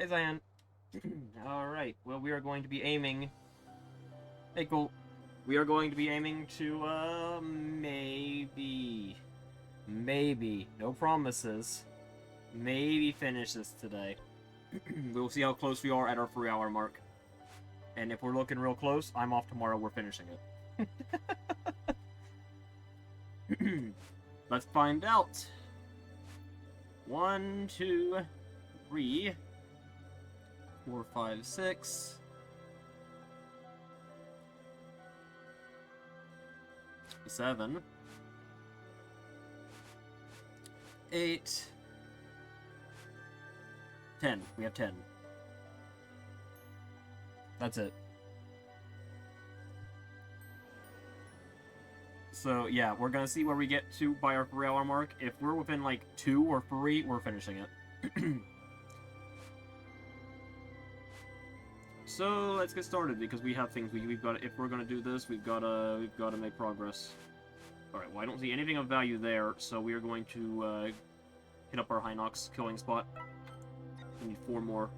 Hey, Zion. Alright, well, we are going to be aiming... Hey, cool. We are going to be aiming to, maybe, no promises, maybe finish this today. We'll see how close we are at our 3-hour mark. And if we're looking real close, I'm off tomorrow, we're finishing it. Let's find out. 1, 2, 3, 4, 5, 6. 7. 8. 10. We have 10. That's it. So, yeah, we're gonna see where we get to by our 3-hour mark. If we're within, like, 2 or 3, we're finishing it. So, let's get started, because we have things we've got. If we're gonna do this, we've gotta make progress. Alright, well, I don't see anything of value there, so we are going to, hit up our Hinox killing spot. We need 4 more.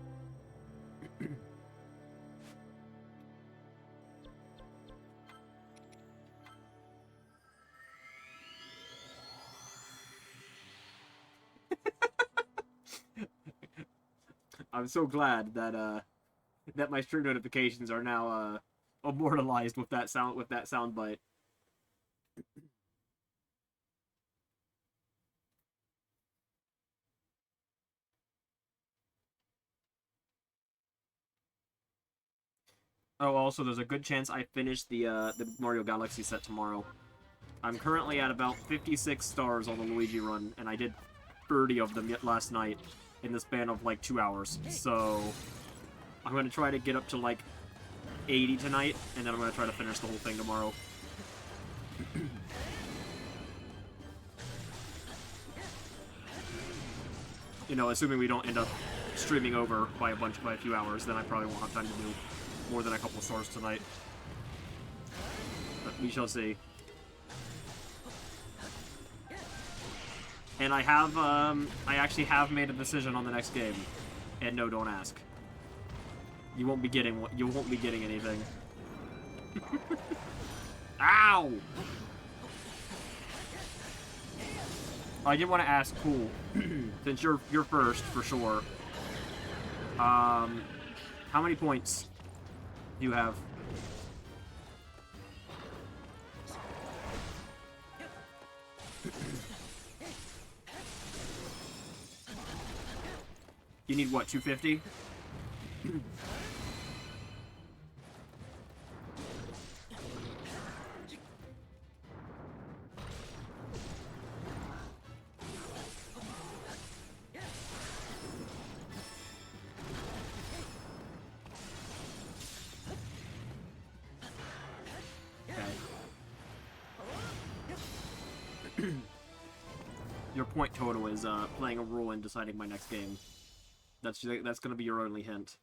I'm so glad that that my stream notifications are now immortalized with that sound bite. Oh, also, there's a good chance I finish the Mario Galaxy set tomorrow. I'm currently at about 56 stars on the Luigi run, and I did 30 of them last night in the span of, like, 2 hours. So, I'm going to try to get up to, like, 80 tonight, and then I'm going to try to finish the whole thing tomorrow. You know, assuming we don't end up streaming over by a few hours, then I probably won't have time to do more than a couple stars tonight. But we shall see. And I actually have made a decision on the next game. And no, don't ask. You won't be getting anything. Ow! I did want to ask, cool, since you're first for sure. How many points do you have? You need what, 250? Your point total is playing a role in deciding my next game. That's gonna be your only hint.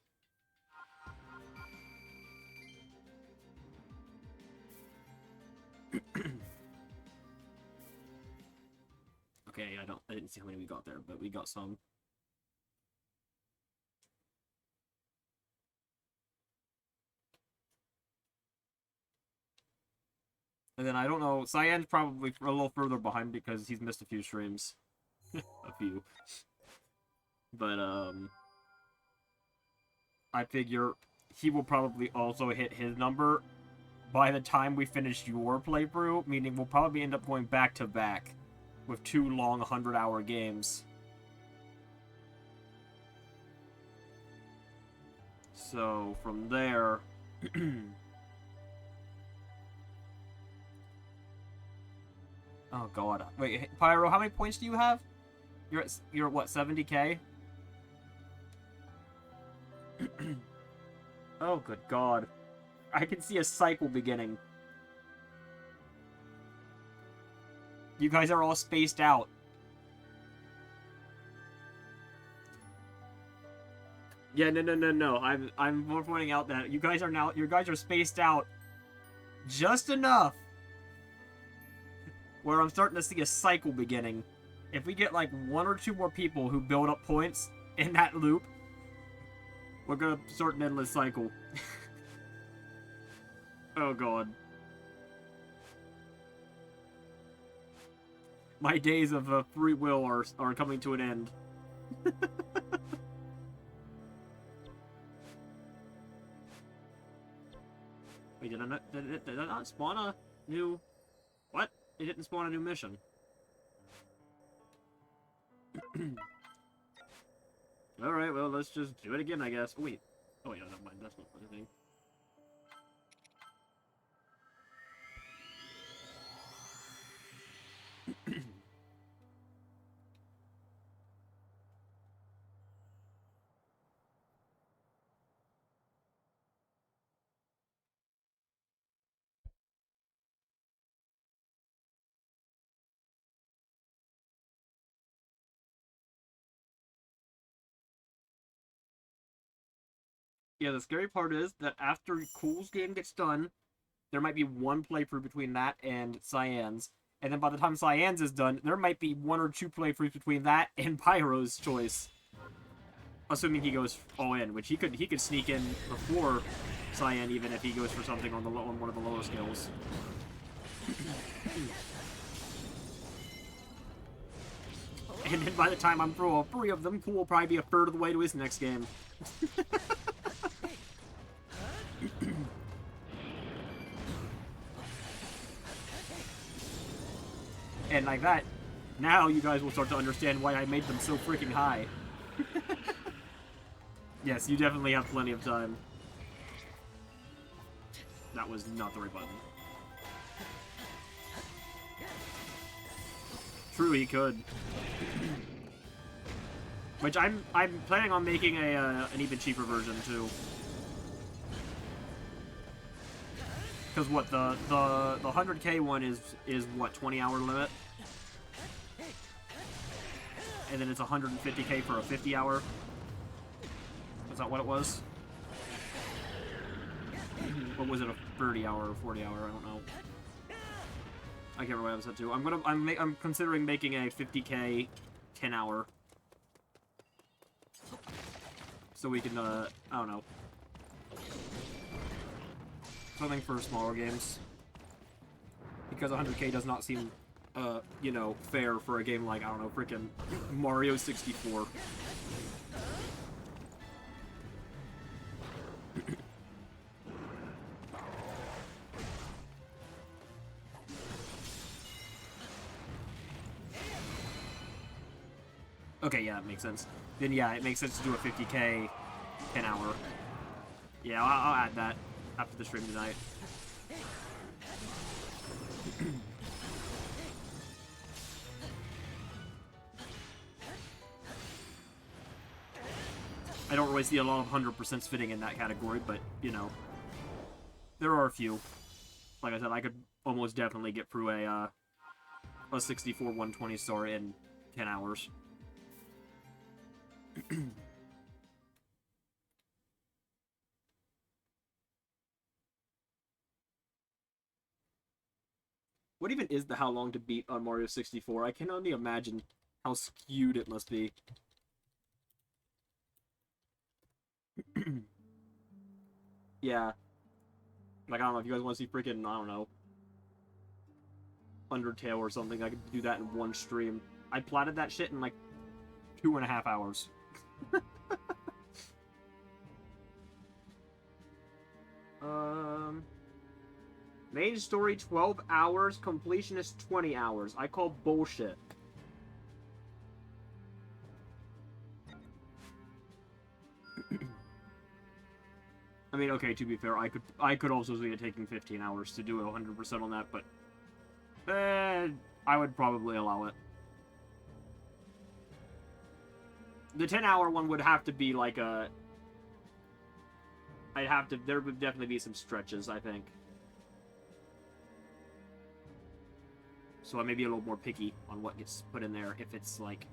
Okay, I didn't see how many we got there, but we got some. And then I don't know, Cyan's probably a little further behind because he's missed a few streams. A few. But, I figure he will probably also hit his number by the time we finish your playthrough, meaning we'll probably end up going back-to-back with 2 long 100-hour games. So, from there... Oh god. Wait, Pyro, how many points do you have? You're at what, 70k? Oh, good god. I can see a cycle beginning. You guys are all spaced out. Yeah, no. I'm more pointing out that you guys are spaced out just enough where I'm starting to see a cycle beginning. If we get like 1 or 2 more people who build up points in that loop, We're gonna start an endless cycle. Oh god. My days of free will are coming to an end. Wait, did I not spawn a new... What? It didn't spawn a new mission. Alright, well, let's just do it again, I guess. Oh, wait. Oh, wait, no, never mind. That's not the thing. Yeah, the scary part is that after Cool's game gets done, there might be one playthrough between that and Cyan's. And then by the time Cyan's is done, there might be 1 or 2 playthroughs between that and Pyro's choice. Assuming he goes all in, which he could sneak in before Cyan, even if he goes for something on one of the lower skills. And then by the time I'm through all 3 of them, Cool will probably be a third of the way to his next game. And like that, now you guys will start to understand why I made them so freaking high. Yes, you definitely have plenty of time. That was not the right button. True, he could. Which I'm planning on making an even cheaper version too. Because what the 100K one is what, 20-hour limit, and then it's 150K for a 50-hour. Is that what it was? What was it, a 30-hour or 40-hour? I don't know. I can't remember what I was set to. I'm considering making a 50K 10-hour. So we can I don't know. Something for smaller games. Because 100K does not seem, you know, fair for a game like, I don't know, freaking Mario 64. Okay, yeah, that makes sense. Then yeah, it makes sense to do a 50K 10-hour. Yeah, I'll add that after the stream tonight. I don't really see a lot of 100% fitting in that category, but, you know, there are a few. Like I said, I could almost definitely get through a 64 120 star in 10 hours. What even is the how long to beat on Mario 64? I can only imagine how skewed it must be. Yeah. Like, I don't know, if you guys want to see freaking, I don't know, Undertale or something, I could do that in one stream. I plotted that shit in, like, 2.5 hours. Main story 12 hours, completionist 20 hours. I call bullshit. I mean, okay, to be fair, I could also see it taking 15 hours to do it 100% on that, but I would probably allow it. The 10-hour one would have to be like a... there would definitely be some stretches, I think. So I may be a little more picky on what gets put in there if it's, like,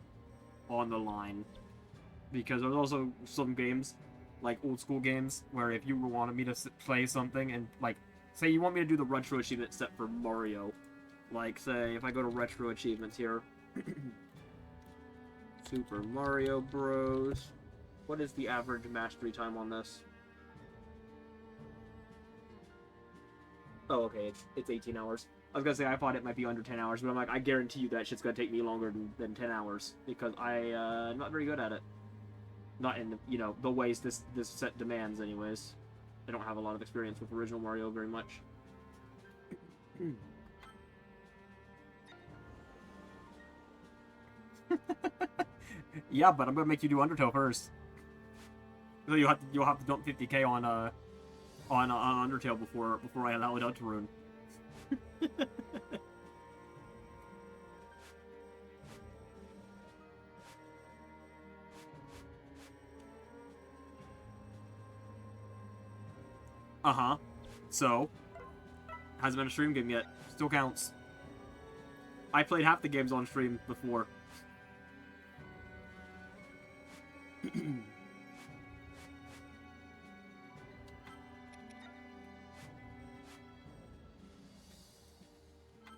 on the line. Because there's also some games, like old school games, where if you wanted me to play something and, like, say you want me to do the retro achievement set for Mario. Like, say, if I go to retro achievements here. Super Mario Bros. What is the average mastery time on this? Oh, okay, it's 18 hours. I was gonna say, I thought it might be under 10 hours, but I'm like, I guarantee you that shit's gonna take me longer than 10 hours, because I'm not very good at it. Not in, you know, the ways this set demands, anyways. I don't have a lot of experience with original Mario very much. Yeah, but I'm gonna make you do Undertale first. So you'll have to dump 50k on Undertale before I allow it out to ruin. Uh-huh. So, hasn't been a stream game yet. Still counts. I played half the games on stream before.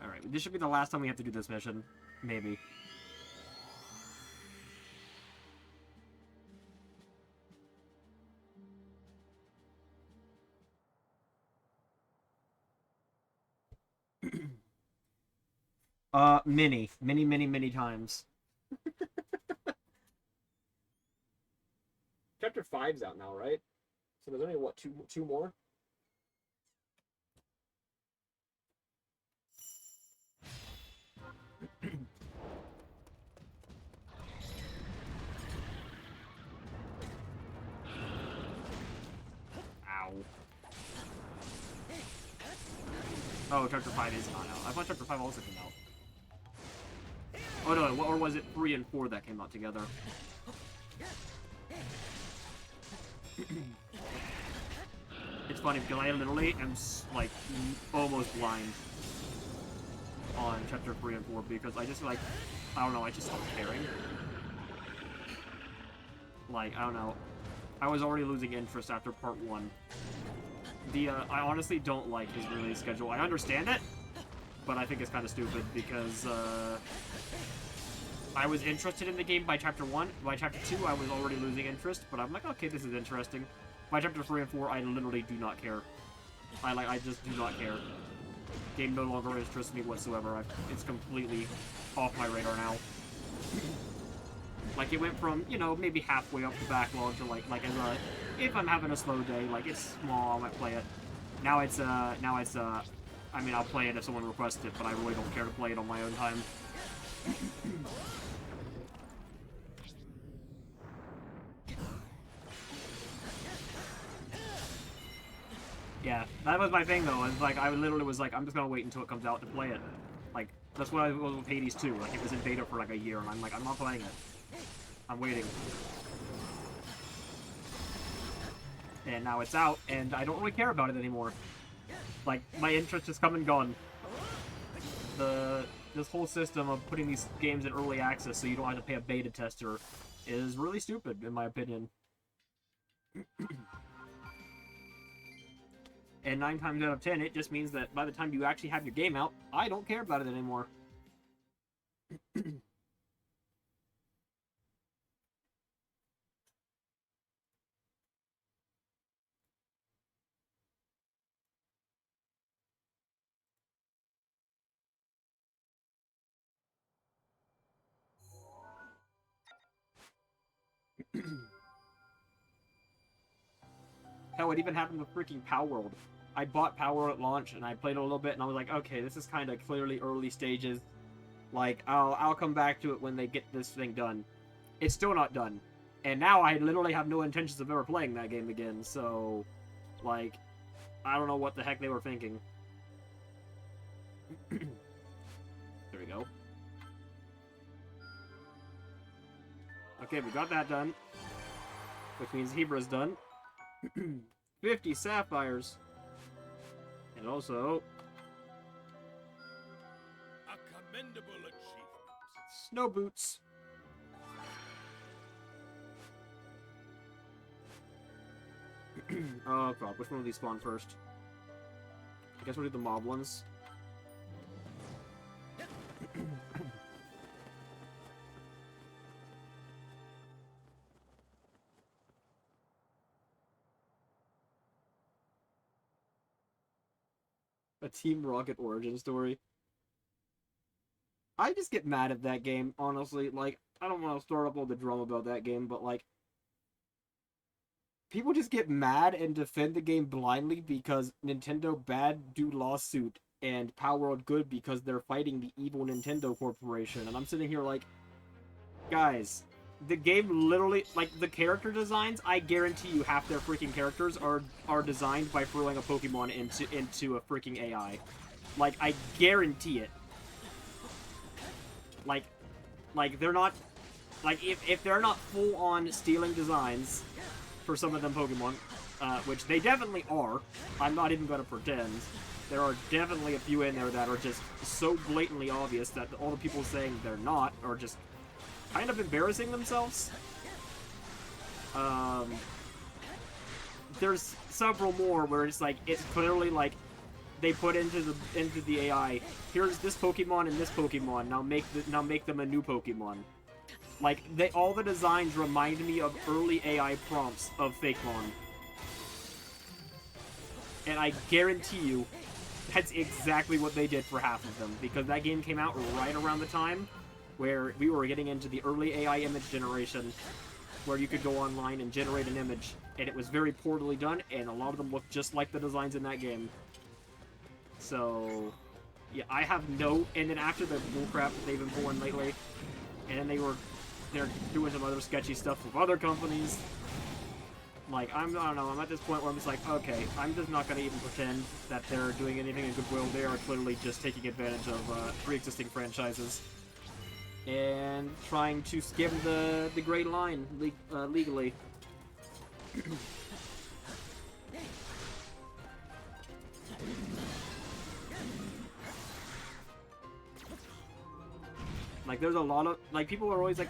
Alright, this should be the last time we have to do this mission. Maybe. Many times. Chapter 5's out now, right? So there's only, what, two more? Ow. Oh, Chapter 5 is not out. I thought Chapter 5 also came out. Oh no, or was it 3 and 4 that came out together? It's funny because I literally am like almost blind on Chapter 3 and 4 because I just like, I don't know, I just stopped caring. Like, I don't know. I was already losing interest after part 1. I honestly don't like his release schedule. I understand it, but I think it's kind of stupid because I was interested in the game by Chapter 1. By Chapter 2, I was already losing interest, but I'm like, okay, this is interesting. By Chapter 3 and 4, I literally do not care. I just do not care. Game no longer interests me whatsoever. It's completely off my radar now. Like, it went from, you know, maybe halfway up the backlog to, like as a, if I'm having a slow day, like, it's small, I might play it. Now it's, I mean, I'll play it if someone requests it, but I really don't care to play it on my own time. Yeah, that was my thing, though. It's like, I literally was like, I'm just gonna wait until it comes out to play it. Like, that's what I was with Hades 2. Like, it was in beta for, like, a year, and I'm like, I'm not playing it. I'm waiting. And now it's out, and I don't really care about it anymore. Like, my interest has come and gone. This whole system of putting these games in early access so you don't have to pay a beta tester is really stupid, in my opinion. And 9 times out of 10, it just means that by the time you actually have your game out, I don't care about it anymore. Hell, it even happened with freaking Power World. I bought Power World at launch, and I played it a little bit, and I was like, okay, this is kind of clearly early stages. Like, I'll come back to it when they get this thing done. It's still not done. And now I literally have no intentions of ever playing that game again, so... Like, I don't know what the heck they were thinking. There we go. Okay, we got that done. Which means Hebra's done. 50 sapphires. And also... A commendable achievement. Snow boots. Oh, crap. Which one will these spawn first? I guess we'll do the mob ones. A Team Rocket origin story. I just get mad at that game, honestly. Like, I don't want to start up all the drama about that game, but, like, people just get mad and defend the game blindly because Nintendo bad do lawsuit and Power World good because they're fighting the evil Nintendo Corporation. And I'm sitting here like, guys, the game literally, like, the character designs, I guarantee you half their freaking characters are designed by throwing a Pokemon into a freaking AI. Like, I guarantee it. Like they're not, like, if they're not full-on stealing designs for some of them Pokemon, which they definitely are, I'm not even gonna pretend, there are definitely a few in there that are just so blatantly obvious that all the people saying they're not are just kind of embarrassing themselves. There's several more where it's like, it's clearly like, they put into the AI, here's this Pokemon and this Pokemon, now make them a new Pokemon. Like, all the designs remind me of early AI prompts of Fakemon. And I guarantee you, that's exactly what they did for half of them, because that game came out right around the time where we were getting into the early AI image generation, where you could go online and generate an image, and it was very poorly done, and a lot of them looked just like the designs in that game. So, yeah, I have no... And then after the bullcrap that they've been pulling lately, and then they're doing some other sketchy stuff with other companies. Like, I don't know, I'm at this point where I'm just like, okay, I'm just not gonna even pretend that they're doing anything in goodwill. They are clearly just taking advantage of pre-existing franchises and trying to skim the gray line legally. Like, there's a lot of, like, people are always like,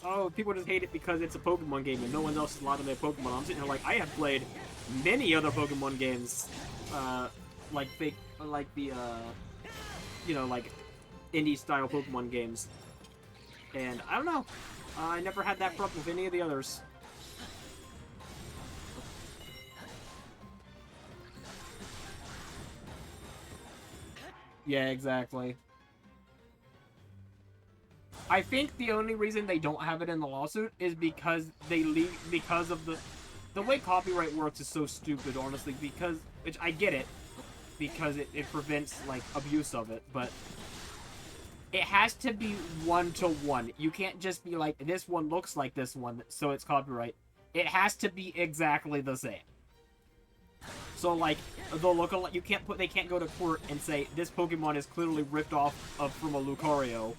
oh, people just hate it because it's a Pokemon game and no one else is allowed to play Pokemon. I'm sitting here like, I have played many other Pokemon games, like the, you know, like, indie-style Pokemon games. And, I don't know, I never had that problem with any of the others. Yeah, exactly. I think the only reason they don't have it in the lawsuit is because because of the way copyright works is so stupid, honestly, because, which I get it, because it prevents, like, abuse of it, but it has to be one-to-one. You can't just be like, this one looks like this one, so it's copyright. It has to be exactly the same. So, like, they can't go to court and say, this Pokemon is clearly ripped off from a Lucario.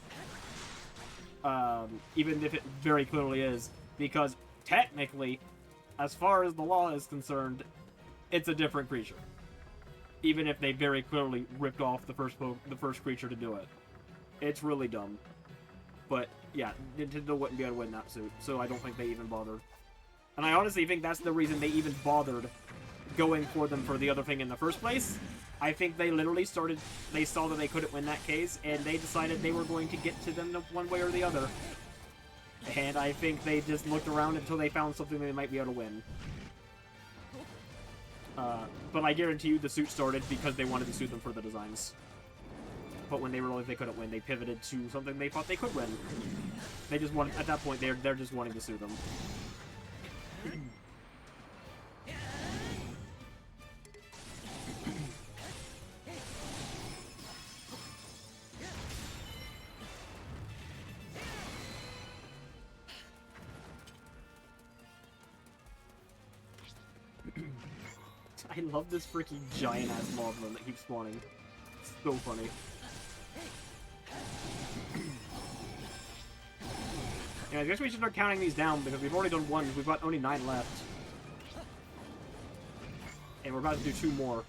Even if it very clearly is, because technically, as far as the law is concerned, it's a different creature. Even if they very clearly ripped off the first creature to do it. It's really dumb. But, yeah, Nintendo wouldn't be able to win that suit, so I don't think they even bothered. And I honestly think that's the reason they even bothered going for them for the other thing in the first place. I think they literally they saw that they couldn't win that case, and they decided they were going to get to them one way or the other. And I think they just looked around until they found something they might be able to win. But I guarantee you the suit started because they wanted to sue them for the designs. But when they realized they couldn't win, they pivoted to something they thought they could win. They just wanted, at that point, they're just wanting to sue them. I love this freaking giant-ass moblin that keeps spawning. It's so funny. Yeah, I guess we should start counting these down, because we've already done one. We've got only 9 left. And we're about to do 2 more.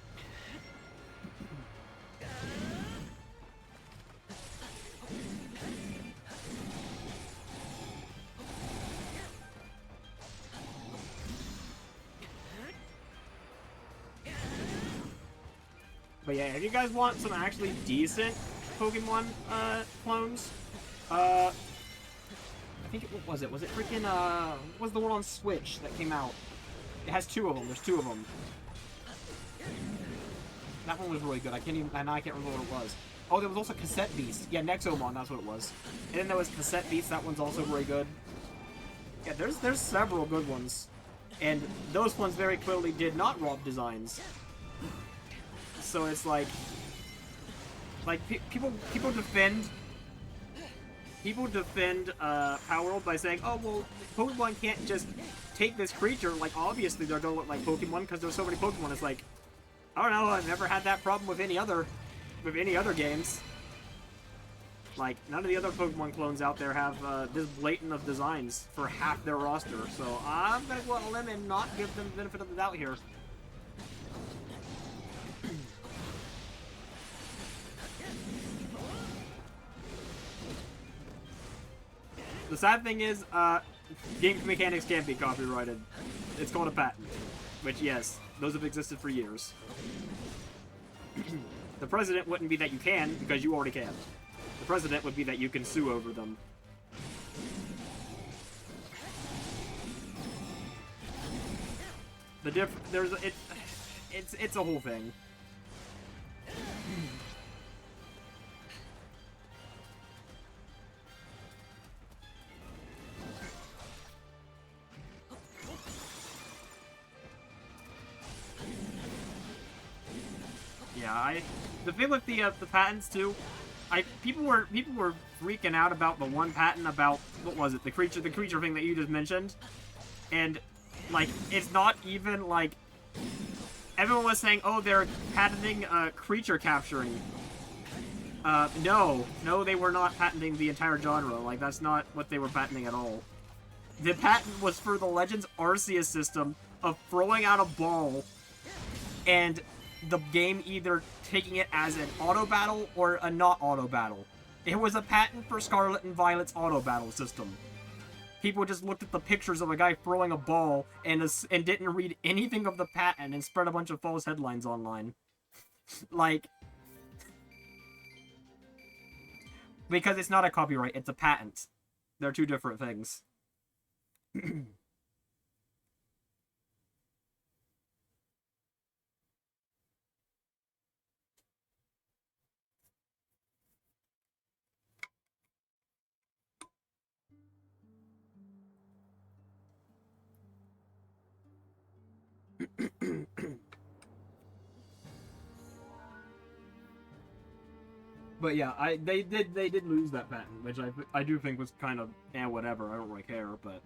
But yeah, if you guys want some actually decent Pokemon clones, I think what was it? Was it freaking what was the one on Switch that came out? It has 2 of them. There's 2 of them. That one was really good. I can't remember what it was. Oh, there was also Cassette Beast. Yeah, Nexomon, that's what it was. And then there was Cassette Beast. That one's also very good. Yeah, there's several good ones, and those ones very clearly did not rob designs. So it's like people defend Power World by saying, oh well, Pokemon can't just take this creature. Like obviously they're gonna look like Pokemon because there's so many Pokemon. It's like, I don't know. I've never had that problem with any other games. Like, none of the other Pokemon clones out there have this blatant of designs for half their roster, so I'm gonna go on a limb and not give them the benefit of the doubt here. The sad thing is, game mechanics can't be copyrighted. It's called a patent. Which, yes, those have existed for years. The precedent wouldn't be that you can, because you already can. The precedent would be that you can sue over them. It's a whole thing. Yeah, the thing with the patents too, people were freaking out about the one patent about, what was it, the creature thing that you just mentioned, and like it's not even like everyone was saying, oh, they're patenting creature capturing. No, they were not patenting the entire genre. Like that's not what they were patenting at all. The patent was for the Legends Arceus system of throwing out a ball and the game either taking it as an auto battle or a not auto battle. It was a patent for Scarlet and Violet's auto battle system. People just looked at the pictures of a guy throwing a ball and didn't read anything of the patent and spread a bunch of false headlines online. Like, because it's not a copyright, it's a patent. They're two different things. But yeah, they did lose that patent, which I do think was kind of whatever. I don't really care, but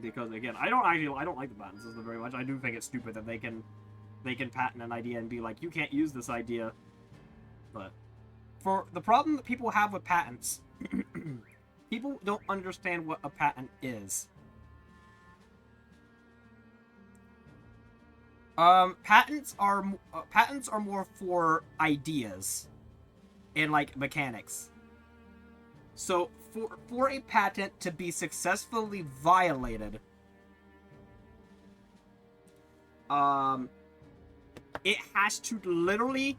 because again, I don't like the patent system very much. I do think it's stupid that they can patent an idea and be like, you can't use this idea. But for the problem that people have with patents, people don't understand what a patent is. Patents are more for ideas and like mechanics. So for a patent to be successfully violated, it has to literally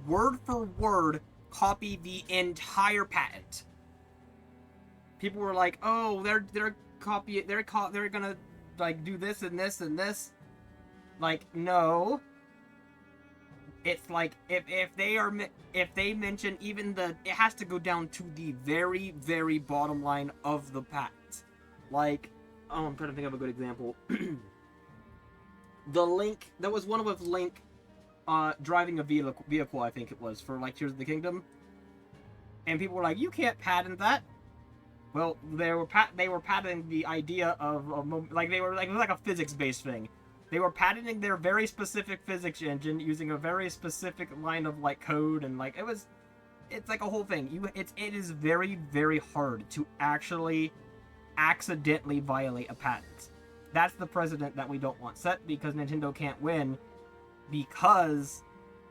word for word copy the entire patent. People were like, "Oh, they're gonna like do this and this and this." Like, no. It's like if they mention even it has to go down to the very, very bottom line of the patent. Like, oh, I'm trying to think of a good example. There was one with Link driving a vehicle, I think it was, for like Tears of the Kingdom. And people were like, you can't patent that. Well, they were patenting the idea of like it was like a physics-based thing. They were patenting their very specific physics engine using a very specific line of like code, and like it's like a whole thing. It is very, very hard to actually accidentally violate a patent. That's the precedent that we don't want set, because Nintendo can't win, because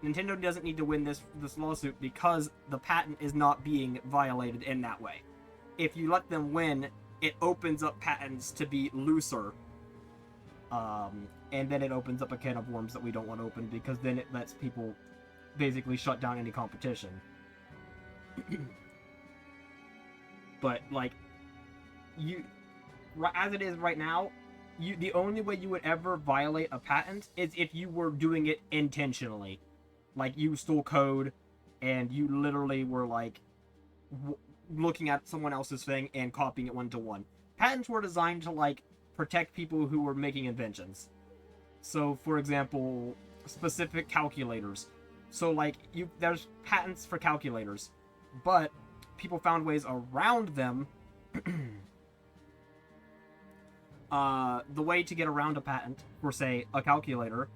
Nintendo doesn't need to win this lawsuit because the patent is not being violated in that way. If you let them win, it opens up patents to be looser. And then it opens up a can of worms that we don't want to open, because then it lets people basically shut down any competition. But, like, as it is right now, the only way you would ever violate a patent is if you were doing it intentionally. Like, you stole code, and you literally were, like, looking at someone else's thing and copying it one-to-one. Patents were designed to, like, protect people who were making inventions. So, for example, specific calculators. So, like, there's patents for calculators, but people found ways around them. The way to get around a patent for, say, a calculator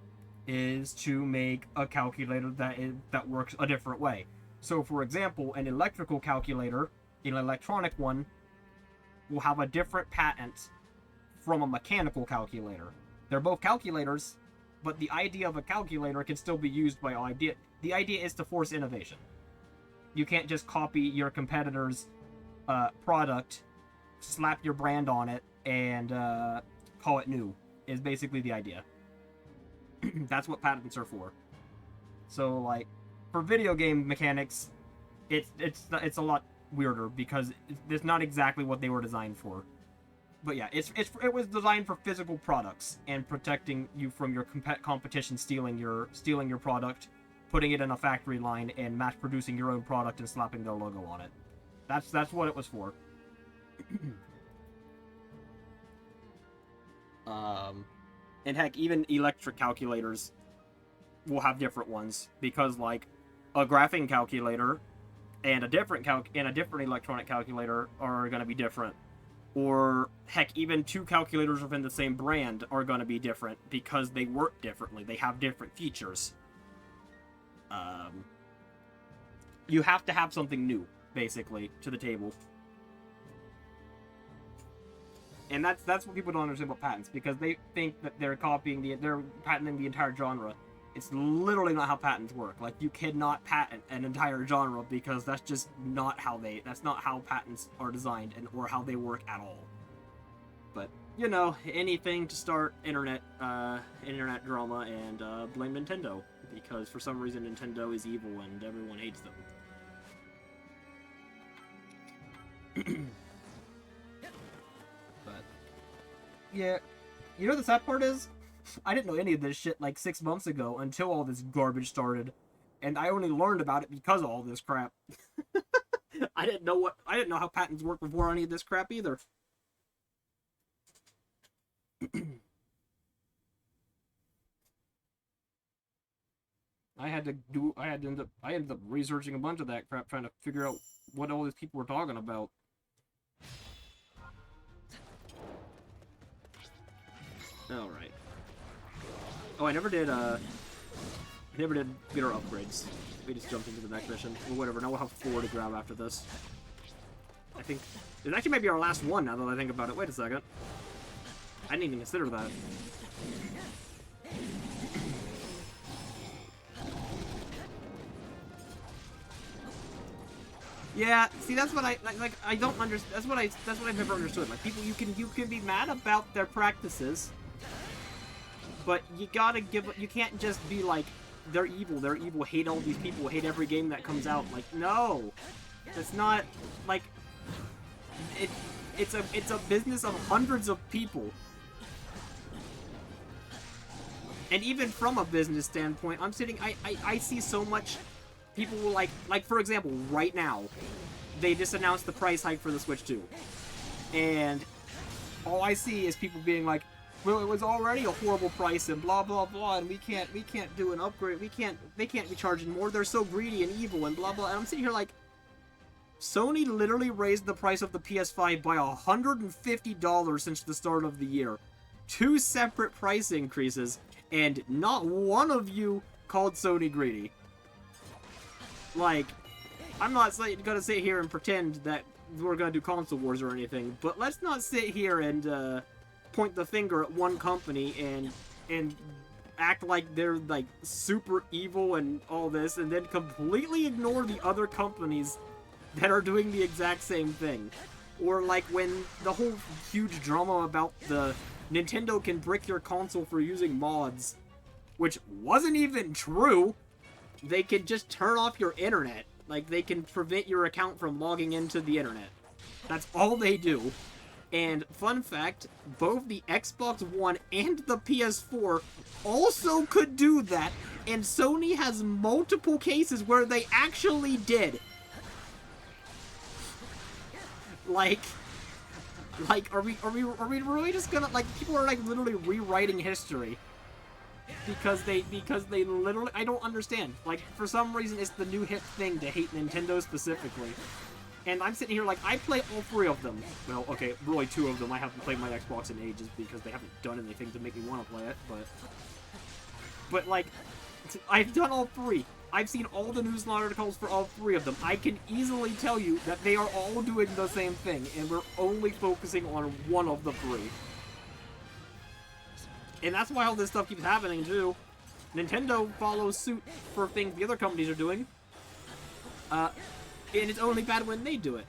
is to make a calculator that works a different way. So, for example, an electrical calculator, an electronic one, will have a different patent from a mechanical calculator. They're both calculators, but the idea of a calculator can still be used by all idea. The idea is to force innovation. You can't just copy your competitor's product, slap your brand on it, and call it new, is basically the idea. That's what patents are for. So, like, for video game mechanics, it's a lot weirder because it's not exactly what they were designed for. But yeah, it was designed for physical products and protecting you from your competition stealing your product, putting it in a factory line, and mass producing your own product and slapping their logo on it. That's what it was for. And heck, even electric calculators will have different ones because, like, a graphing calculator and a different electronic calculator are going to be different. Or heck, even two calculators within the same brand are going to be different because they work differently. They have different features. You have to have something new, basically, to the table. And that's what people don't understand about patents, because they think that they're patenting the entire genre. It's literally not how patents work. Like, you cannot patent an entire genre because that's just not that's not how patents are designed or how they work at all. But, you know, anything to start internet drama and blame Nintendo, because for some reason Nintendo is evil and everyone hates them. But yeah, you know what the sad part is? I didn't know any of this shit like 6 months ago until all this garbage started, and I only learned about it because of all this crap. I didn't know how patents work before any of this crap either. I ended up researching a bunch of that crap, trying to figure out what all these people were talking about. Alright. Oh, I never did get our upgrades. We just jumped into the next mission. Or whatever, now we'll have 4 to grab after this. I think... It actually might be our last one, now that I think about it. Wait a second. I didn't even consider that. Yeah, see, that's what I don't understand. That's what I've never understood. Like, people, you can be mad about their practices, but you can't just be like, they're evil, hate all these people, hate every game that comes out. Like, no, it's not like it's a business of hundreds of people. And even from a business standpoint, I see so much. People will like for example, right now, they just announced the price hike for the Switch 2. And all I see is people being like, well, it was already a horrible price and blah blah blah, and we can't do an upgrade, they can't be charging more, they're so greedy and evil and blah blah. And I'm sitting here like, Sony literally raised the price of the PS5 by $150 since the start of the year. 2 separate price increases, and not one of you called Sony greedy. Like, I'm not gonna sit here and pretend that we're gonna do console wars or anything, but let's not sit here and point the finger at one company and act like they're like super evil and all this, and then completely ignore the other companies that are doing the exact same thing. Or like when the whole huge drama about the Nintendo can brick your console for using mods, which wasn't even true. They can just turn off your internet. Like, they can prevent your account from logging into the internet. That's all they do. And fun fact, both the Xbox One and the PS4 also could do that, and Sony has multiple cases where they actually did. Like, are we really just gonna, like, people are, like, literally rewriting history. Because they literally, I don't understand. Like, for some reason, it's the new hip thing to hate Nintendo specifically. And I'm sitting here like, I play all 3 of them. Well, okay, really 2 of them. I haven't played my Xbox in ages because they haven't done anything to make me want to play it, but like, I've done all 3. I've seen all the news articles for all 3 of them. I can easily tell you that they are all doing the same thing, and we're only focusing on one of the 3. And that's why all this stuff keeps happening, too. Nintendo follows suit for things the other companies are doing. And it's only bad when they do it.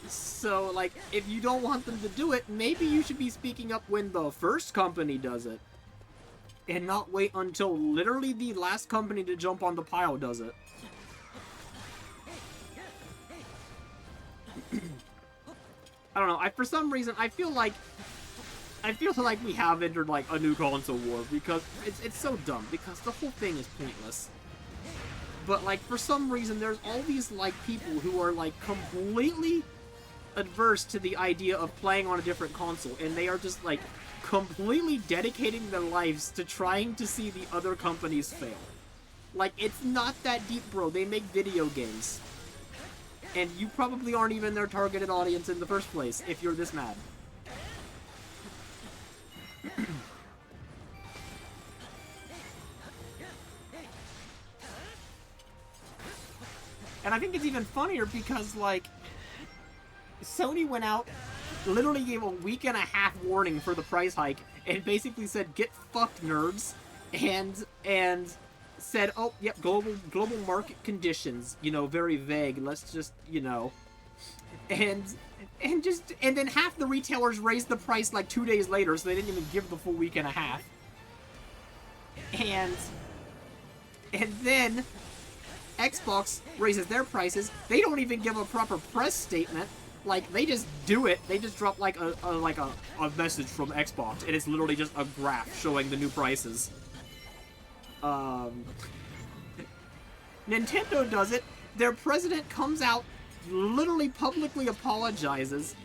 So, like, if you don't want them to do it, maybe you should be speaking up when the first company does it. And not wait until literally the last company to jump on the pile does it. I don't know, for some reason, I feel like we have entered, like, a new console war, because it's so dumb, because the whole thing is pointless. But, like, for some reason, there's all these, like, people who are, like, completely adverse to the idea of playing on a different console, and they are just, like, completely dedicating their lives to trying to see the other companies fail. Like, it's not that deep, bro. They make video games. And you probably aren't even their targeted audience in the first place, if you're this mad. And I think it's even funnier because, like, Sony went out, literally gave a week and a half warning for the price hike, and basically said, get fucked, nerds, and said, oh, yep, global market conditions, you know, very vague, let's just, you know, and then half the retailers raised the price like 2 days later, so they didn't even give the full week and a half. And then Xbox raises their prices. They don't even give a proper press statement. Like, they just do it. They just drop like a message from Xbox, and it's literally just a graph showing the new prices. Nintendo does it. Their president comes out, literally publicly apologizes.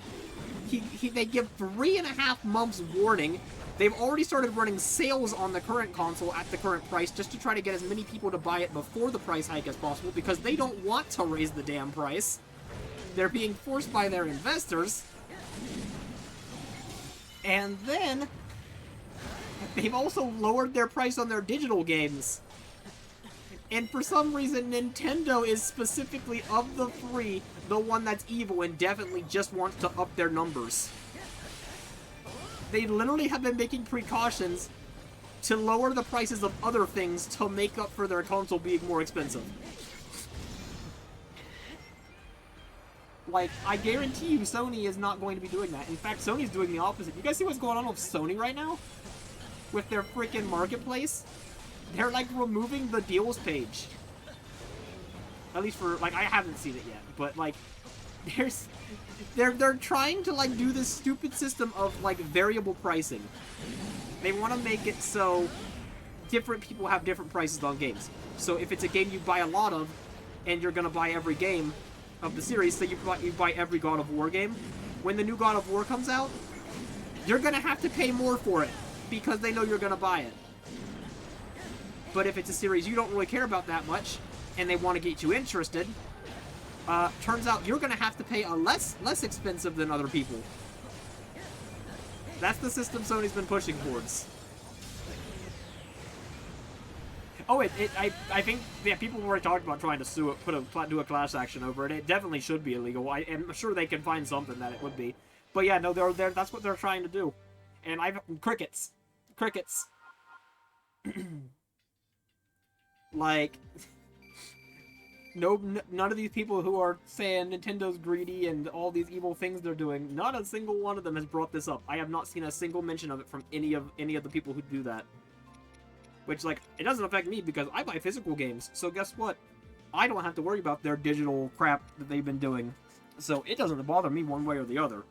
They give 3.5 months warning. They've already started running sales on the current console at the current price just to try to get as many people to buy it before the price hike as possible because they don't want to raise the damn price. They're being forced by their investors. And then they've also lowered their price on their digital games. And for some reason, Nintendo is specifically, of the 3, the one that's evil and definitely just wants to up their numbers. They literally have been making precautions to lower the prices of other things to make up for their console being more expensive. Like, I guarantee you Sony is not going to be doing that. In fact, Sony's doing the opposite. You guys see what's going on with Sony right now? With their freaking marketplace? They're, like, removing the deals page. At least for, like, I haven't seen it yet, but, like, they're trying to, like, do this stupid system of, like, variable pricing. They want to make it so different people have different prices on games. So if it's a game you buy a lot of, and you're gonna buy every game of the series, so you buy every God of War game, when the new God of War comes out, you're gonna have to pay more for it, because they know you're gonna buy it. But if it's a series you don't really care about that much, and they want to get you interested, turns out you're going to have to pay a less expensive than other people. That's the system Sony's been pushing towards. Oh, I think, yeah, people have already talked about trying to sue it, do a class action over it. It definitely should be illegal. I'm sure they can find something that it would be. But yeah, no, that's what they're trying to do. And crickets. Like, none of these people who are saying Nintendo's greedy and all these evil things they're doing, not a single one of them has brought this up. I have not seen a single mention of it from any of the people who do that. Which, like, it doesn't affect me because I buy physical games, so guess what? I don't have to worry about their digital crap that they've been doing. So it doesn't bother me one way or the other.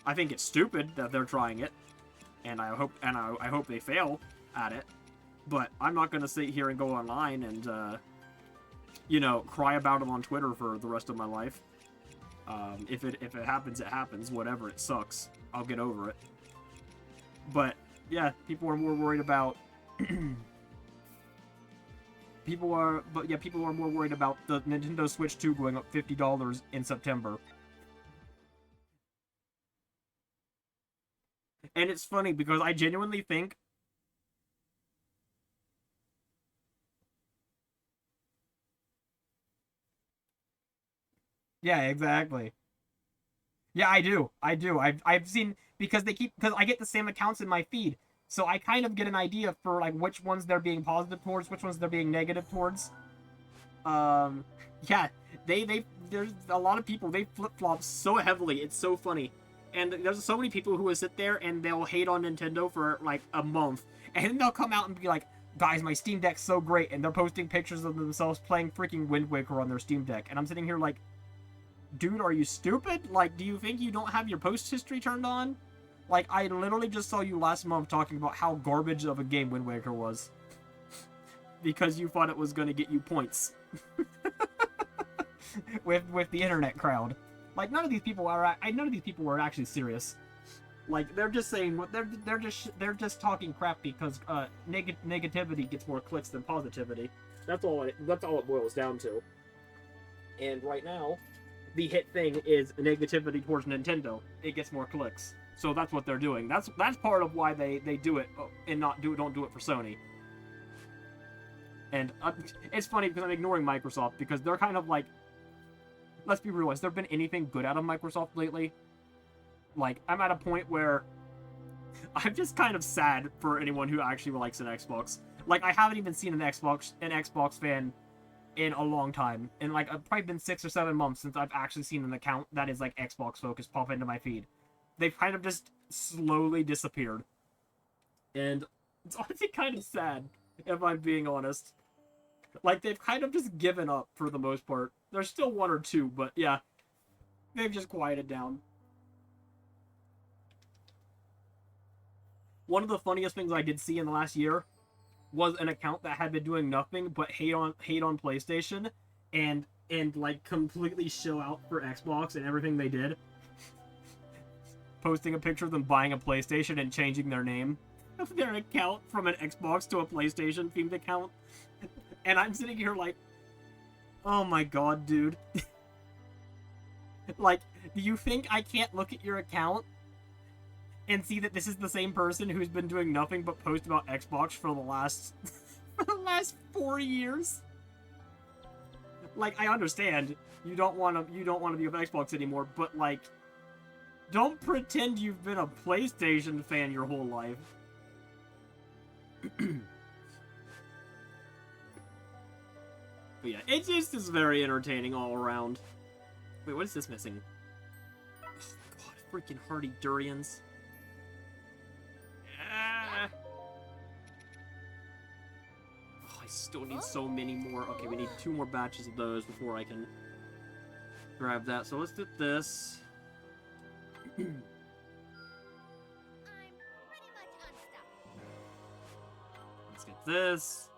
I think it's stupid that they're trying it, and I hope they fail at it. But I'm not gonna sit here and go online and you know, cry about it on Twitter for the rest of my life. If it happens, it happens. Whatever, it sucks. I'll get over it. But yeah, people are more worried about. People are more worried about the Nintendo Switch 2 going up $50 in September. And it's funny because I genuinely think yeah, exactly. Yeah, I do. I do. I've seen because I get the same accounts in my feed. So I kind of get an idea for like which ones they're being positive towards, which ones they're being negative towards. Yeah, there's a lot of people, they flip-flop so heavily. It's so funny. And there's so many people who will sit there and they'll hate on Nintendo for like a month. And then they'll come out and be like, guys, my Steam Deck's so great. And they're posting pictures of themselves playing freaking Wind Waker on their Steam Deck. And I'm sitting here like, dude, are you stupid? Like, do you think you don't have your post history turned on? Like, I literally just saw you last month talking about how garbage of a game Wind Waker was. Because you thought it was going to get you points. with the internet crowd. Like, none of these people were actually serious. Like, they're just saying what they're just talking crap because negativity gets more clicks than positivity. That's all it boils down to. And right now, the hit thing is negativity towards Nintendo. It gets more clicks. So that's what they're doing. That's part of why they do it and don't do it for Sony. And it's funny because I'm ignoring Microsoft because they're kind of like, let's be real, has there been anything good out of Microsoft lately? Like, I'm at a point where I'm just kind of sad for anyone who actually likes an Xbox. Like, I haven't even seen an Xbox fan in a long time. And like, it's probably been 6 or 7 months since I've actually seen an account that is like Xbox focused pop into my feed. They've kind of just slowly disappeared. And it's honestly kind of sad, if I'm being honest. Like, they've kind of just given up for the most part. There's still one or two, but yeah. They've just quieted down. One of the funniest things I did see in the last year was an account that had been doing nothing but hate on PlayStation and like completely show out for Xbox and everything they did. Posting a picture of them buying a PlayStation and changing their name of their account from an Xbox to a PlayStation themed account. And I'm sitting here like, oh my god, dude. Like, do you think I can't look at your account and see that this is the same person who's been doing nothing but post about Xbox for the last for the last 4 years? Like, I understand you don't want to be with Xbox anymore, but like, don't pretend you've been a PlayStation fan your whole life. But yeah, it just is very entertaining all around. Wait, what is this missing? Oh, God, freaking hardy durians. Ah. Oh, I still need so many more. Okay, we need 2 more batches of those before I can grab that. So let's do this. Let's get this.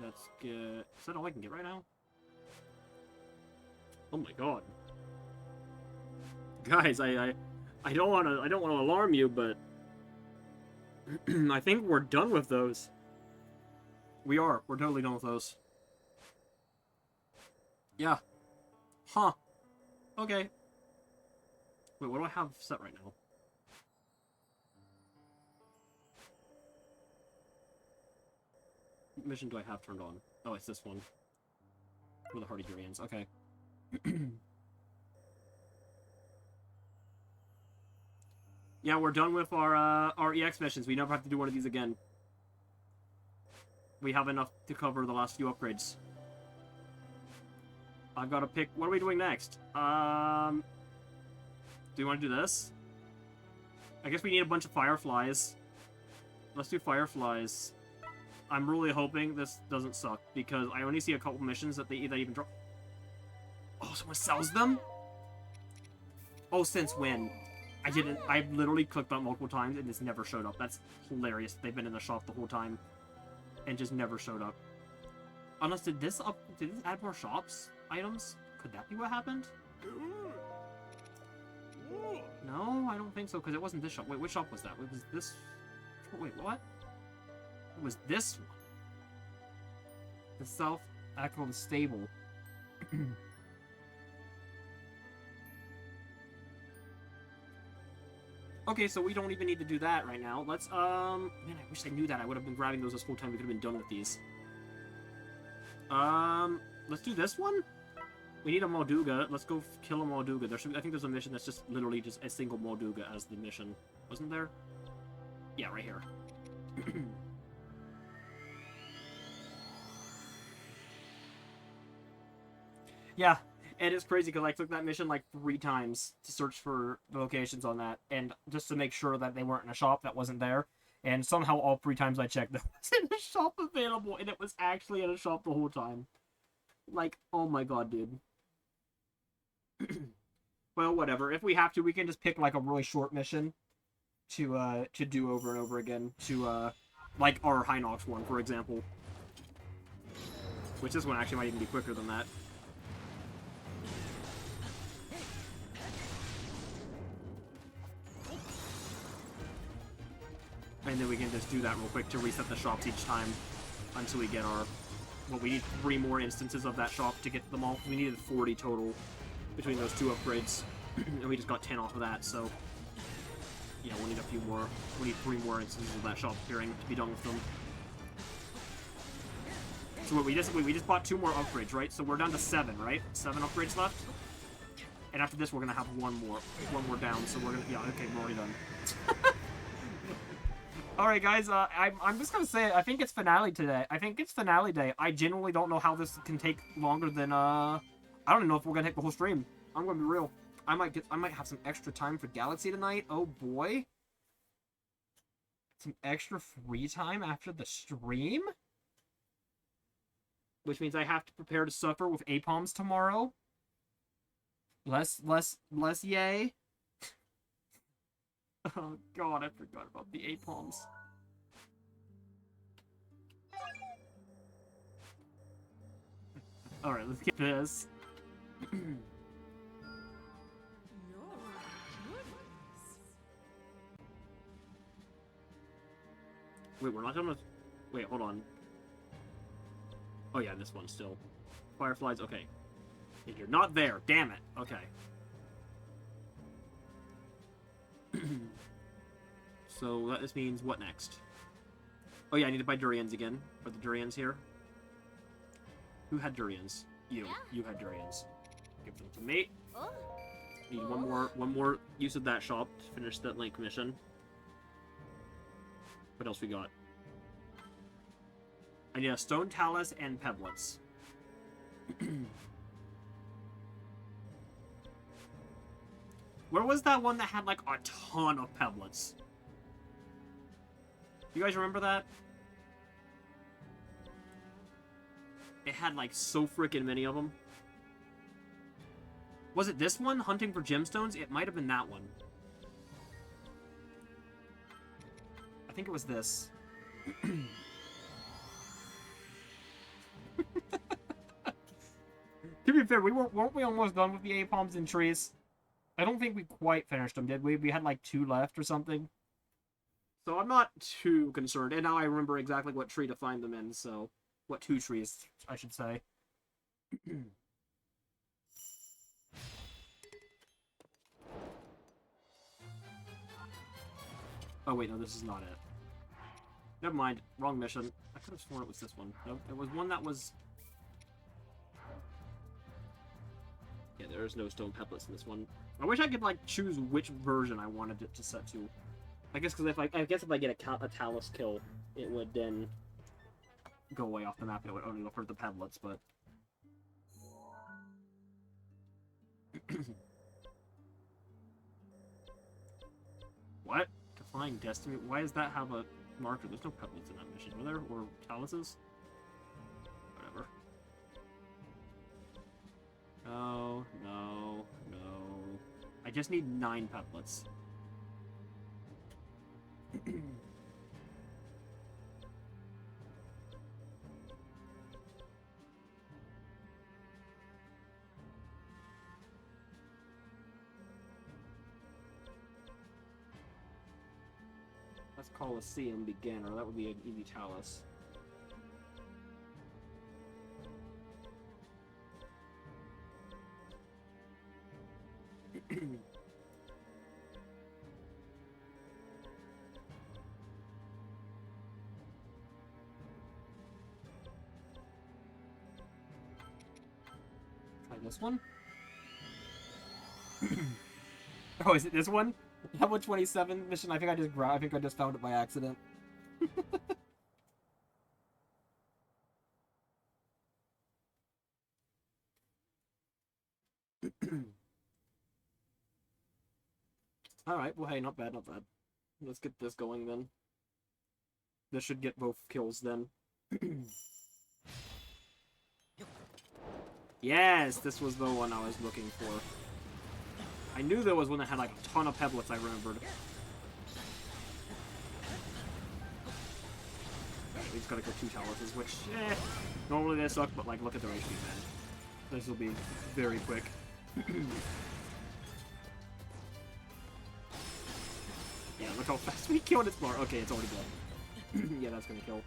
Let's get... Is that all I can get right now? Oh my god. Guys, I don't want to alarm you, but I think we're done with those. We're totally done with those. Yeah. Huh. Okay. Wait, what do I have set right now? What mission do I have turned on? Oh, it's this one. For the hardy durians. Okay. Yeah, we're done with our EX missions. We never have to do one of these again. We have enough to cover the last few upgrades. I've got to pick... What are we doing next? Do you want to do this? I guess we need a bunch of fireflies. Let's do fireflies. I'm really hoping this doesn't suck, because I only see a couple missions that they even drop. Oh, someone sells them? Oh, since when? I didn't. I literally clicked on multiple times and it's never showed up. That's hilarious. They've been in the shop the whole time and just never showed up. Unless did this add more shops items? Could that be what happened? No, I don't think so because it wasn't this shop. Wait, which shop was that? It was this. Wait, what? It was this one. The South Ackland Stable. Okay, so we don't even need to do that right now. Let's, man, I wish I knew that. I would have been grabbing those this whole time. We could have been done with these. Let's do this one? We need a Molduga. Let's go kill a Molduga. I think there's a mission that's just literally just a single Molduga as the mission. Wasn't there? Yeah, right here. Yeah, and it's crazy because I took that mission like 3 times to search for the locations on that, and just to make sure that they weren't in a shop that wasn't there. And somehow all 3 times I checked, there wasn't a shop available, and it was actually in a shop the whole time. Like, oh my god, dude. Well, whatever. If we have to, we can just pick like a really short mission to do over and over again. To like our Hinox one, for example. Which this one actually might even be quicker than that. And then we can just do that real quick to reset the shops each time until we get our... Well, we need 3 more instances of that shop to get them all. We needed 40 total between those 2 upgrades. And we just got 10 off of that, so... Yeah, we'll need a few more. We need 3 more instances of that shop appearing to be done with them. So what, we just bought 2 more upgrades, right? So we're down to 7, right? 7 upgrades left? And after this, we're gonna have one more down, so we're gonna... Yeah, okay, we're already done. Alright, guys, I'm just gonna say, I think it's finale today. I think it's finale day. I genuinely don't know how this can take longer than, I don't even know if we're gonna hit the whole stream. I'm gonna be real. I might have some extra time for Galaxy tonight. Oh, boy. Some extra free time after the stream? Which means I have to prepare to suffer with APOMs tomorrow. Less yay. Oh god, I forgot about the APOMs. Alright, let's get this. Wait, we're not done with... Wait, hold on. Oh yeah, this one still. Fireflies, okay. And you're not there, damn it. Okay. So this means what next? Oh yeah, I need to buy durians again. Are the durians here? Who had durians? You. You had durians. Give them to me. Need one more use of that shop to finish that Link mission. What else we got? I need a stone talus and pebblets. Where was that one that had like a ton of pebblets? You guys remember that? It had like so freaking many of them. Was it this one? Hunting for gemstones? It might have been that one. I think it was this. To be fair, weren't we almost done with the APOMs and trees? I don't think we quite finished them, did we? We had like 2 left or something. So I'm not too concerned. And now I remember exactly what tree to find them in, so... What 2 trees, I should say. Oh wait, no, this is not it. Never mind. Wrong mission. I could have sworn it was this one. Nope, it was one that was... Yeah, there is no stone pebblets in this one. I wish I could, like, choose which version I wanted it to set to. I guess because if I get a talus kill, it would then go away off the map. It would only look for the pebblets, but... What? Defying Destiny? Why does that have a marker? There's no pebblets in that mission, were there? Or taluses? Whatever. Oh... I just need 9 peplets. Let's Coliseum begin, or that would be an easy talus. Try this one. Oh, is it this one? Level 27 mission. I think I just found it by accident. Alright, well hey, not bad, not bad. Let's get this going then. This should get both kills then. Yes, this was the one I was looking for. I knew there was one that had like a ton of peblets, I remembered. We just gotta go 2 taluses, which, normally they suck, but like, look at the HP, man. This will be very quick. Yeah, look how fast we killed its bar. Okay, it's already dead. Yeah, that's gonna kill.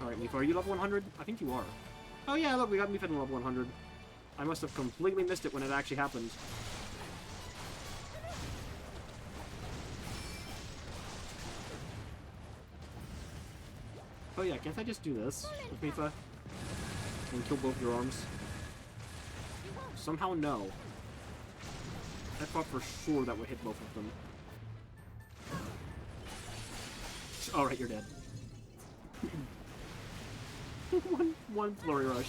Alright, Mifa, are you level 100? I think you are. Oh yeah, look, we got Mifa in level 100. I must have completely missed it when it actually happened. Oh yeah, can't I just do this with Mifa? And kill both your arms? Somehow no. I thought for sure that would hit both of them. Alright, you're dead. one flurry rush.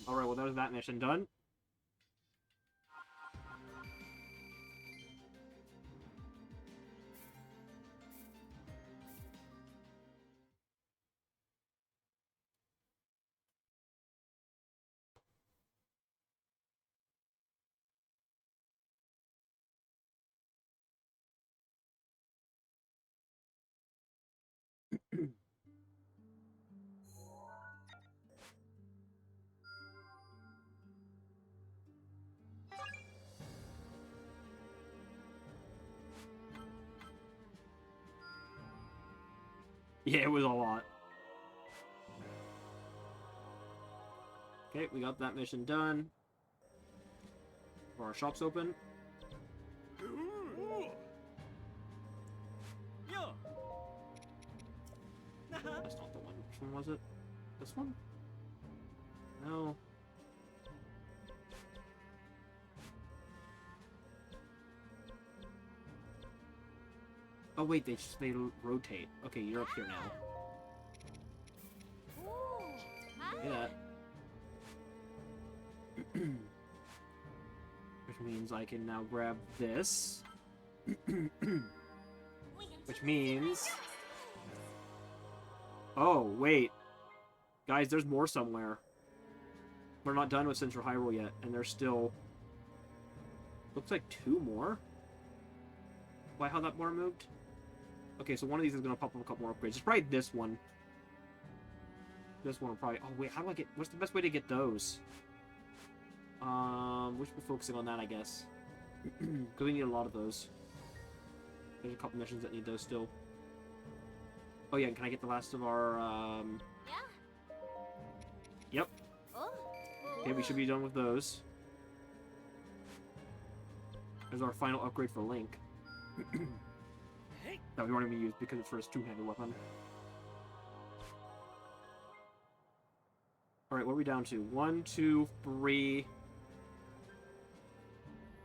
Alright, well there's that mission done. Yeah, it was a lot. Okay, we got that mission done. Our shop's open. That's not the one. Which one was it? This one? No. Oh wait, they rotate. Okay, you're up here now. Yeah. Which means I can now grab this. Which means... Oh, wait. Guys, there's more somewhere. We're not done with Central Hyrule yet, and there's still... Looks like 2 more? Why, how that bar moved? Okay, so one of these is going to pop up a couple more upgrades. It's probably this one. This one will probably... Oh, wait, how do I get... What's the best way to get those? We should be focusing on that, I guess. Because we need a lot of those. There's a couple missions that need those still. Oh, yeah, and can I get the last of our, Yep. Okay, we should be done with those. There's our final upgrade for Link. That we won't even use because it's for his 2-handed weapon. Alright, what are we down to? 1, 2, 3,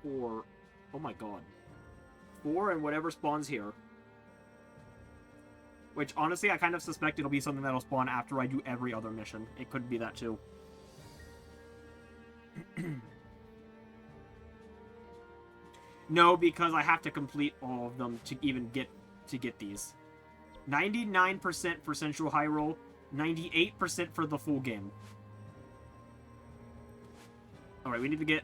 4. Oh my god. 4 and whatever spawns here. Which, honestly, I kind of suspect it'll be something that'll spawn after I do every other mission. It could be that, too. No, because I have to complete all of them to even get to get these. 99% for Central Hyrule, 98% for the full game. Alright, we need to get,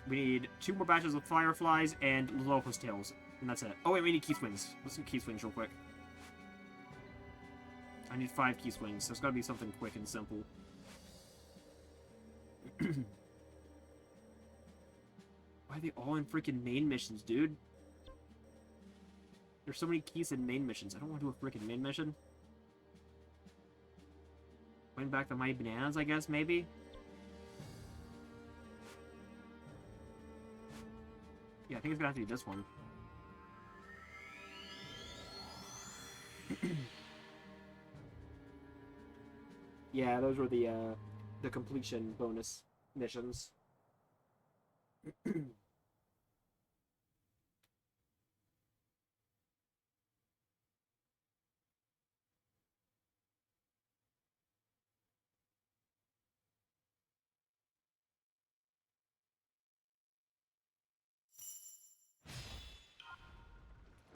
we need 2 more batches of Fireflies and Locust Tails. And that's it. Oh wait, we need Key Swings. Let's do Key Swings real quick. I need 5 Key Swings, so it's gotta be something quick and simple. Why are they all in freaking main missions, dude? There's so many keys in main missions. I don't want to do a freaking main mission. Going back to my bananas, I guess, maybe? Yeah, I think it's gonna have to be this one. Yeah, those were the completion bonus missions.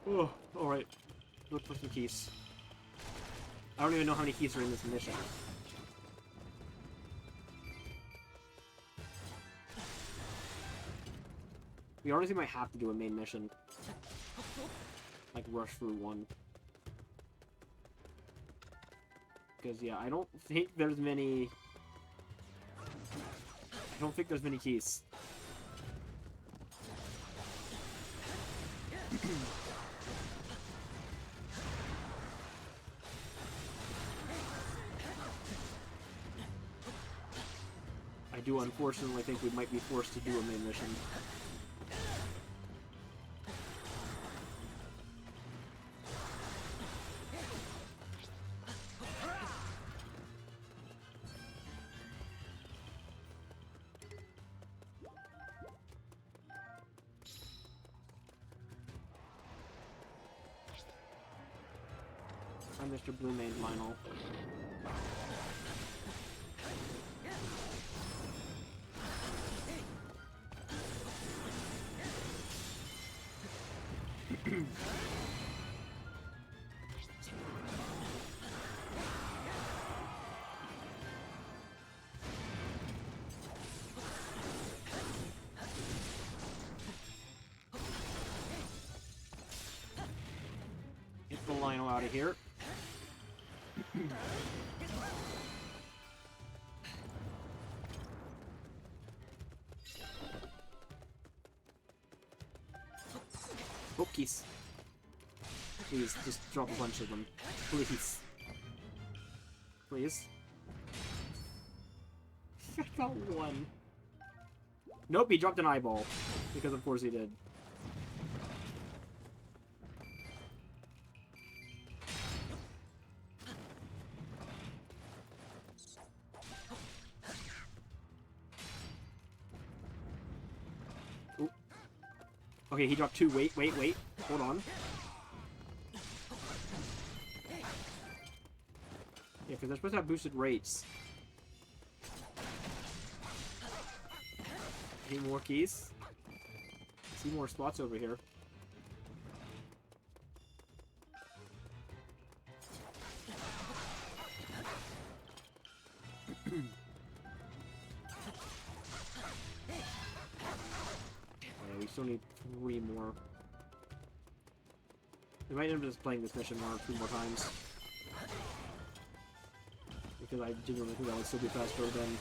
Oh, alright. Look for some keys. I don't even know how many keys are in this mission. We honestly might have to do a main mission. Like, rush through one. Because, yeah, I don't think there's many... I don't think there's many keys. I do unfortunately think we might be forced to do a main mission. I'm Mr. Blue Mane Lionel. Get the Lionel out of here. Oh, keys. Please, just drop a bunch of them. Please. Please. I got one. Nope, he dropped an eyeball. Because of course he did. Ooh. Okay, he dropped 2. Wait. Hold on. Yeah, because they're supposed to have boosted rates. Any more keys? See more spots over here. We still need 3 more. We might end up just playing this mission 1 or 2 more times. Because I genuinely think that would still be faster than,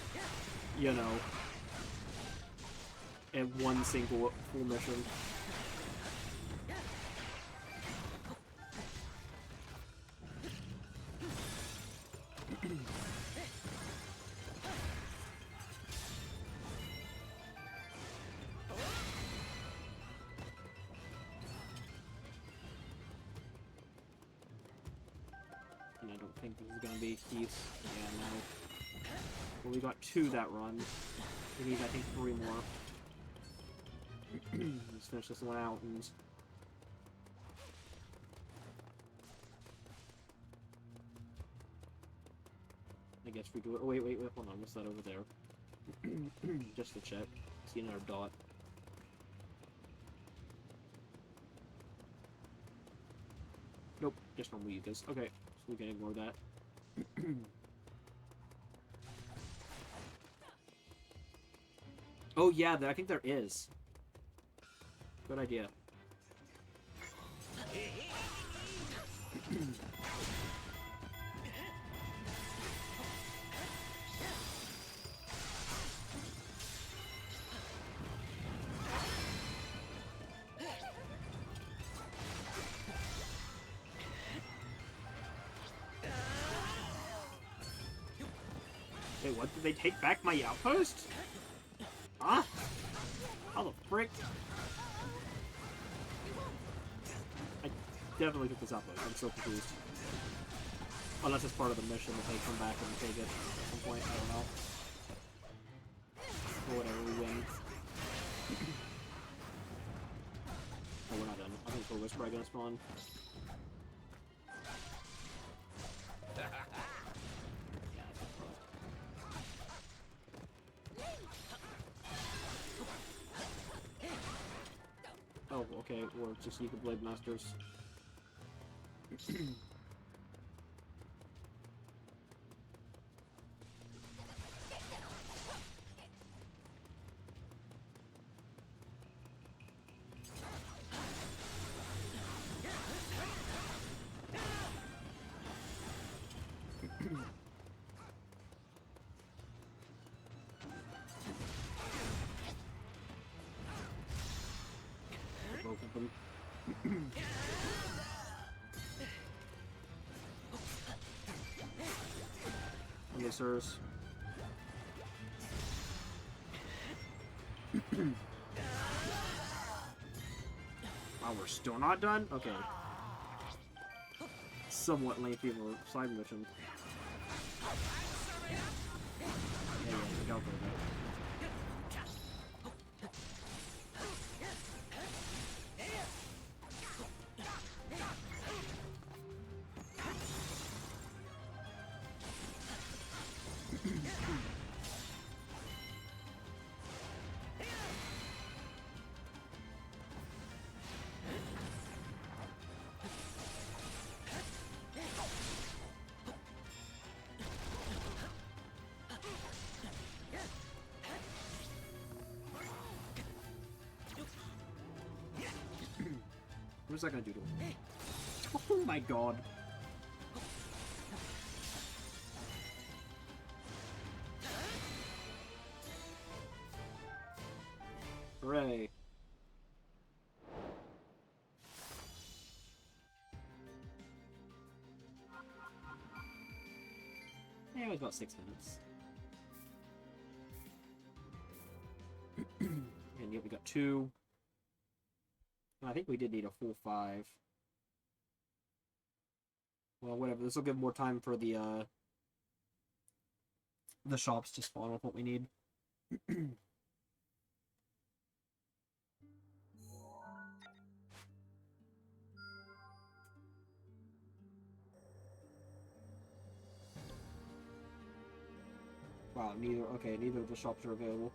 you know, at one single full mission. And I don't think this is gonna be keys. Yeah, no. Well, we got 2 that run. We need, I think, 3 more. Let's finish this one out and... I guess we do it. Oh, wait, hold on. What's that over there? Just to check. See another dot. Nope, just normal Yugas. Okay, so we can ignore that. Oh yeah, I think there is. Good idea. Wait, what? Did they take back my outpost? Huh? How the frick? I definitely took this outpost. I'm so confused. Unless it's part of the mission that they come back and take it at some point. I don't know. Or whatever, we win. Oh, we're not done. I think Corvus probably gonna spawn. Yeah, I think so. Oh, okay, or just Nika Blade Masters. Both of them. Okay, sirs. Oh, we're still not done? Okay. Somewhat lengthy of a side mission. Yeah, we got there. What's that gonna do to him? Oh my god. Hooray. Yeah, it was about 6 minutes. And yet we got 2. I think we did need a full 5. Well, whatever. This will give more time for the shops to spawn with what we need. Wow, neither of the shops are available.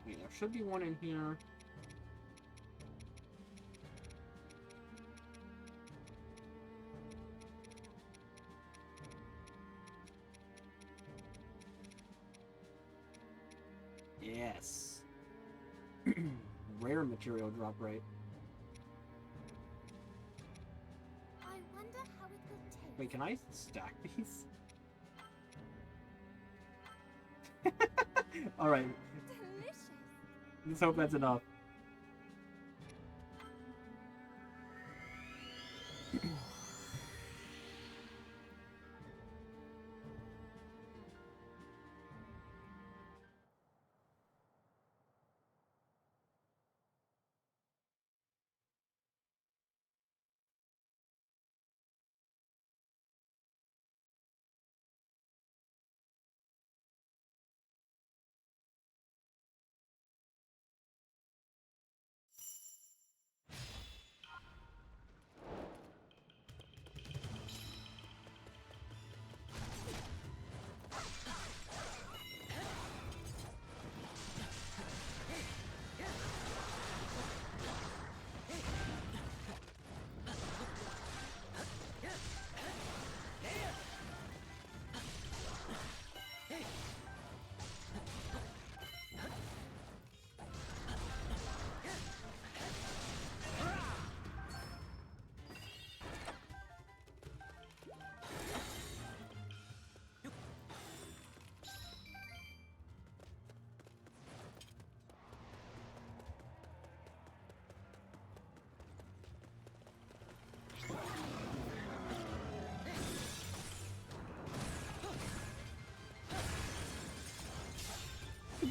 Wait, there should be one in here. Yes. Rare material drop rate. I wonder how it will taste. Wait, can I stack these? Alright, Delicious. let's hope that's enough.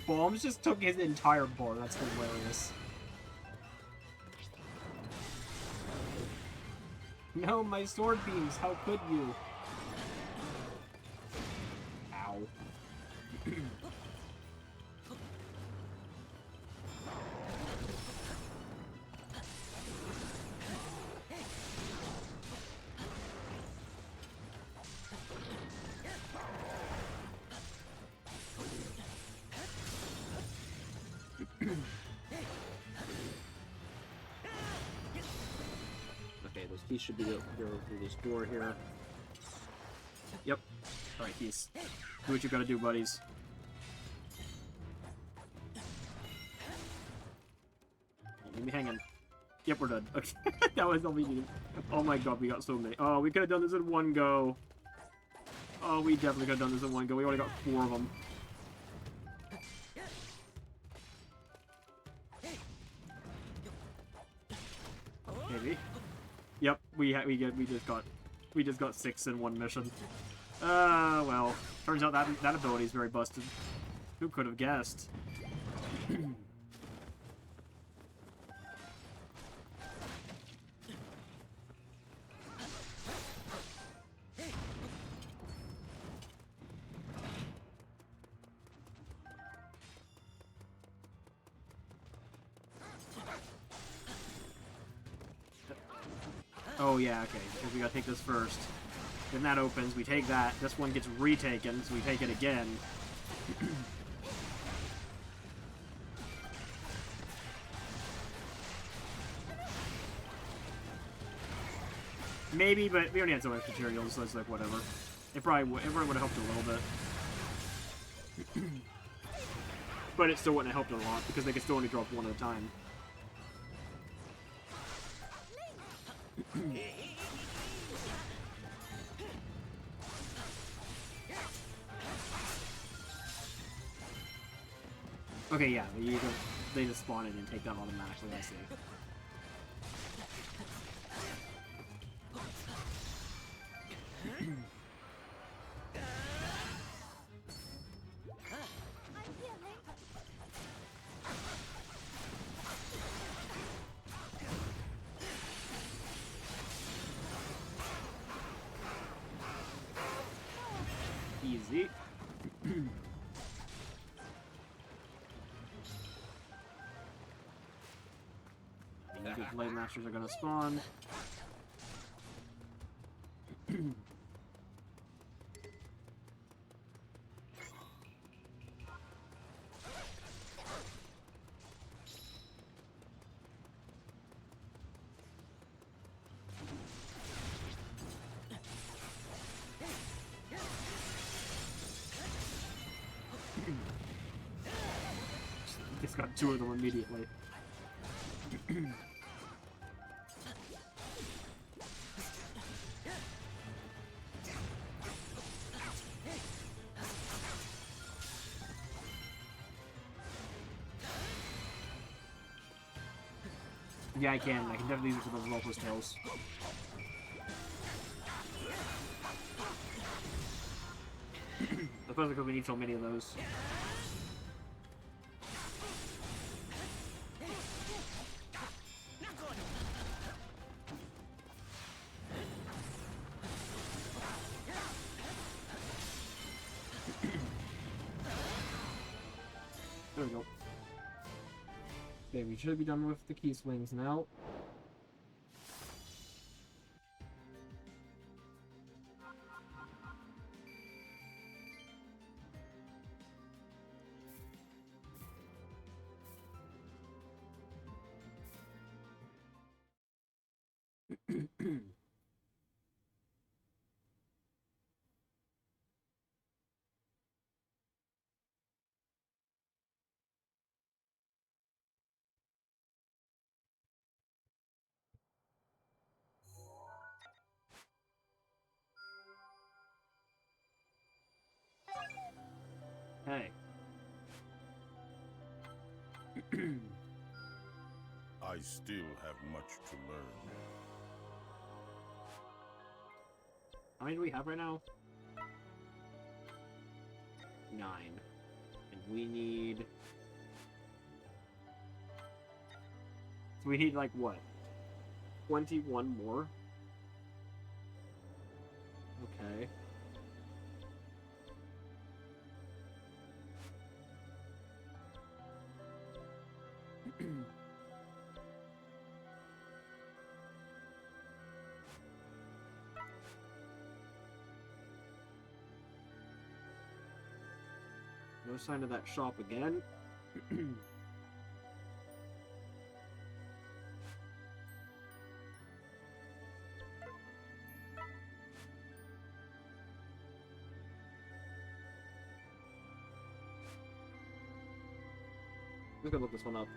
bombs just took his entire bar. That's hilarious. No, my sword beams. How could you? Ow. Okay, those keys should be go through this door here. Yep. Alright, keys. Do what you gotta do, buddies. Leave me hanging. Yep, we're done. Okay. That was all we needed. Oh my god, we got so many. Oh, we could have done this in one go. Oh, we definitely could have done this in one go. We already got 4 of them. Maybe. Yep, we just got 6 in one mission. Well, turns out that ability is very busted. Who could have guessed? Oh yeah, okay, because we gotta take this first. Then that opens, we take that, this one gets retaken, so we take it again. Maybe, but we only had so much materials, so it's like, whatever. It probably would have helped a little bit. But it still wouldn't have helped a lot, because they could still only drop one at a time. Okay, yeah, they just spawn in and take that automatically, I see. I'm here, Link. Easy. The Blade Masters are gonna spawn. Just got 2 of them immediately. Yeah, I can definitely use it for those Roller's tails. Especially because we need so many of those. There we go. Okay, we should be done with the key swings now. Hey. I still have much to learn. How many do we have right now? 9. And we need... So we need, like, what? 21 more? Okay. No sign of that shop again. I'm just gonna look this one up.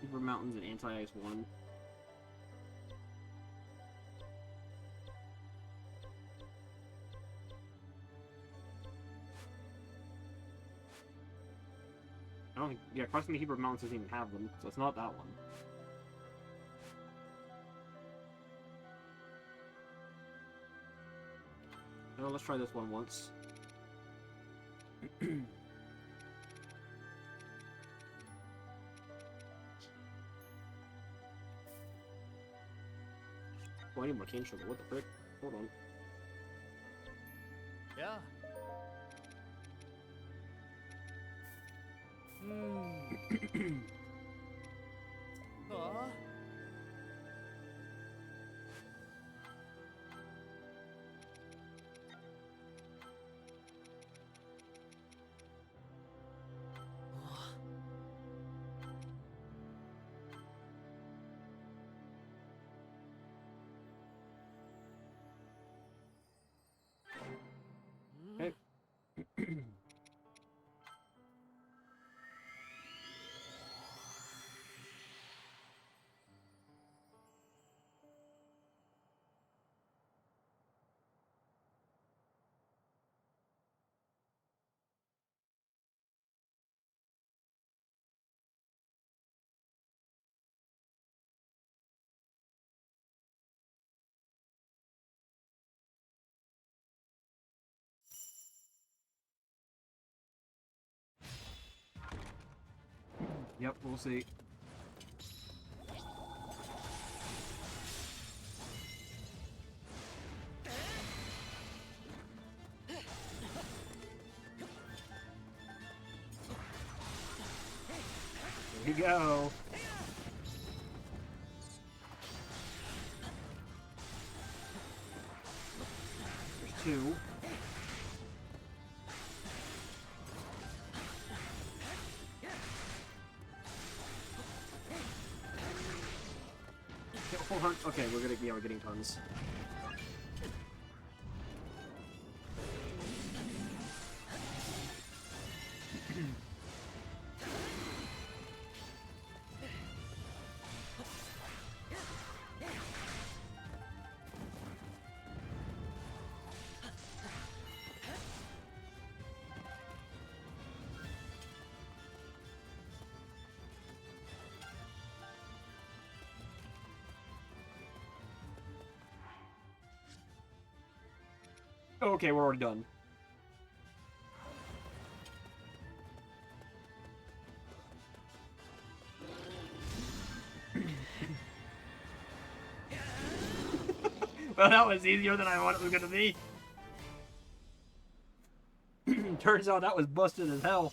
Super Mountains and Anti-Ice 1. I don't think... Yeah, Crossing the Hebrew Mountains doesn't even have them, so it's not that one. Well, let's try this one once. Oh, I need more cane sugar. What the frick? Hold on. Yeah. Aw. Okay. Yep, we'll see. Here we go. There's two. Okay, we're getting tons. Okay, we're already done. Well, that was easier than I thought it was gonna be. Turns out that was busted as hell.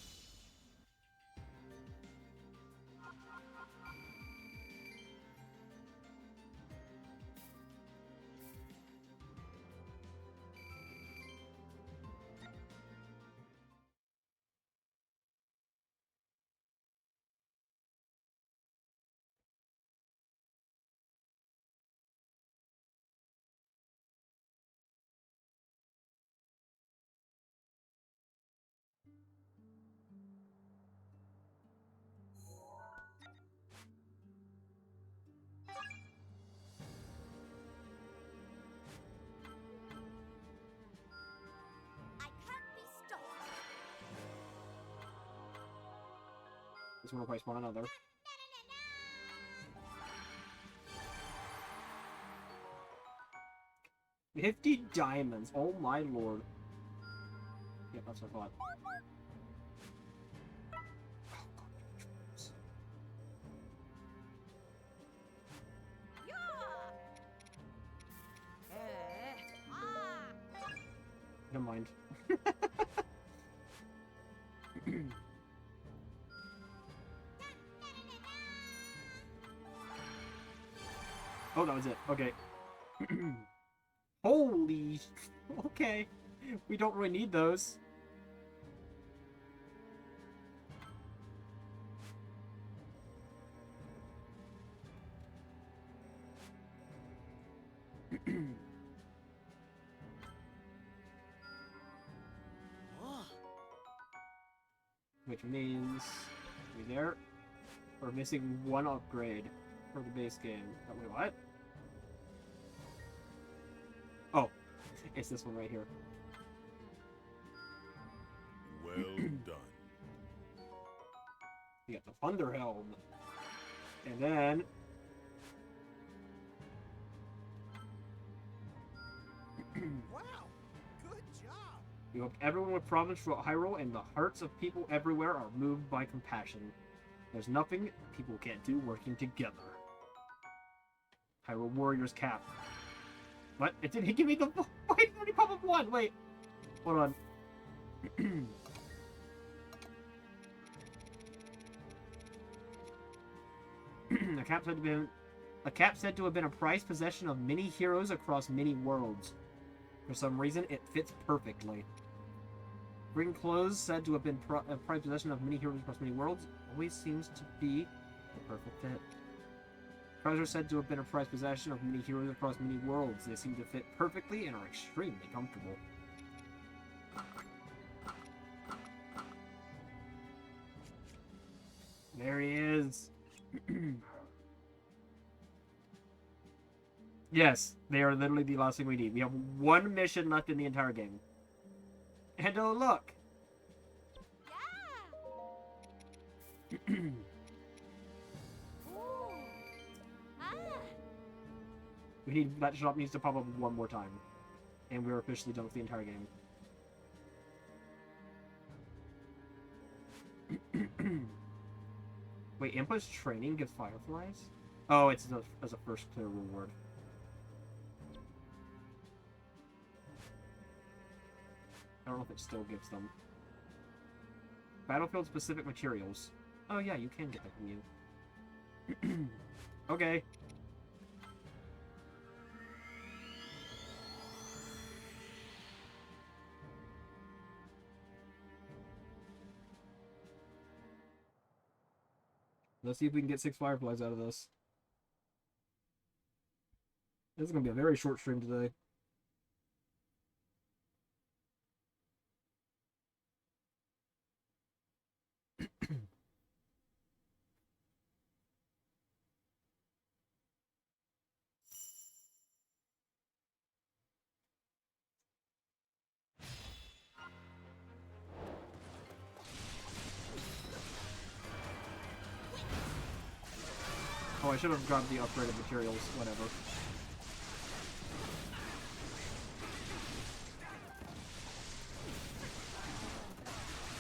I can't be stopped. This one will probably spawn another. 50 diamonds. Oh my lord. Yeah, that's what I thought. Never mind. Oh, that was it. Okay. Holy... Okay. We don't really need those. Which means... we there? We're missing one upgrade for the base game. Oh, wait, what? Oh. It's this one right here. Well done. We got the Thunder Helm. And then... Wow, good job. we hope everyone with problems throughout Hyrule and the hearts of people everywhere are moved by compassion. There's nothing people can't do working together. Hyrule Warriors cap. What? It didn't give me the... Wait, it only pop up one! Wait. Hold on. A cap said to have been a prized possession of many heroes across many worlds. For some reason, it fits perfectly. Bring clothes said to have been a prized possession of many heroes across many worlds. Always seems to be the perfect fit. Trousers said to have been a prized possession of many heroes across many worlds. They seem to fit perfectly and are extremely comfortable. There he is. Yes, they are literally the last thing we need. We have one mission left in the entire game. And oh look! Yeah. Ooh. Ah. We need that shop needs to pop up one more time. And we're officially done with the entire game. Wait, Impa's training gives fireflies? Oh, it's as a first clear reward. I don't know if it still gives them. Battlefield specific materials. Oh yeah, you can get that from you. Okay. Let's see if we can get 6 fireflies out of this. This is going to be a very short stream today. Oh, I should have grabbed the upgraded materials, whatever.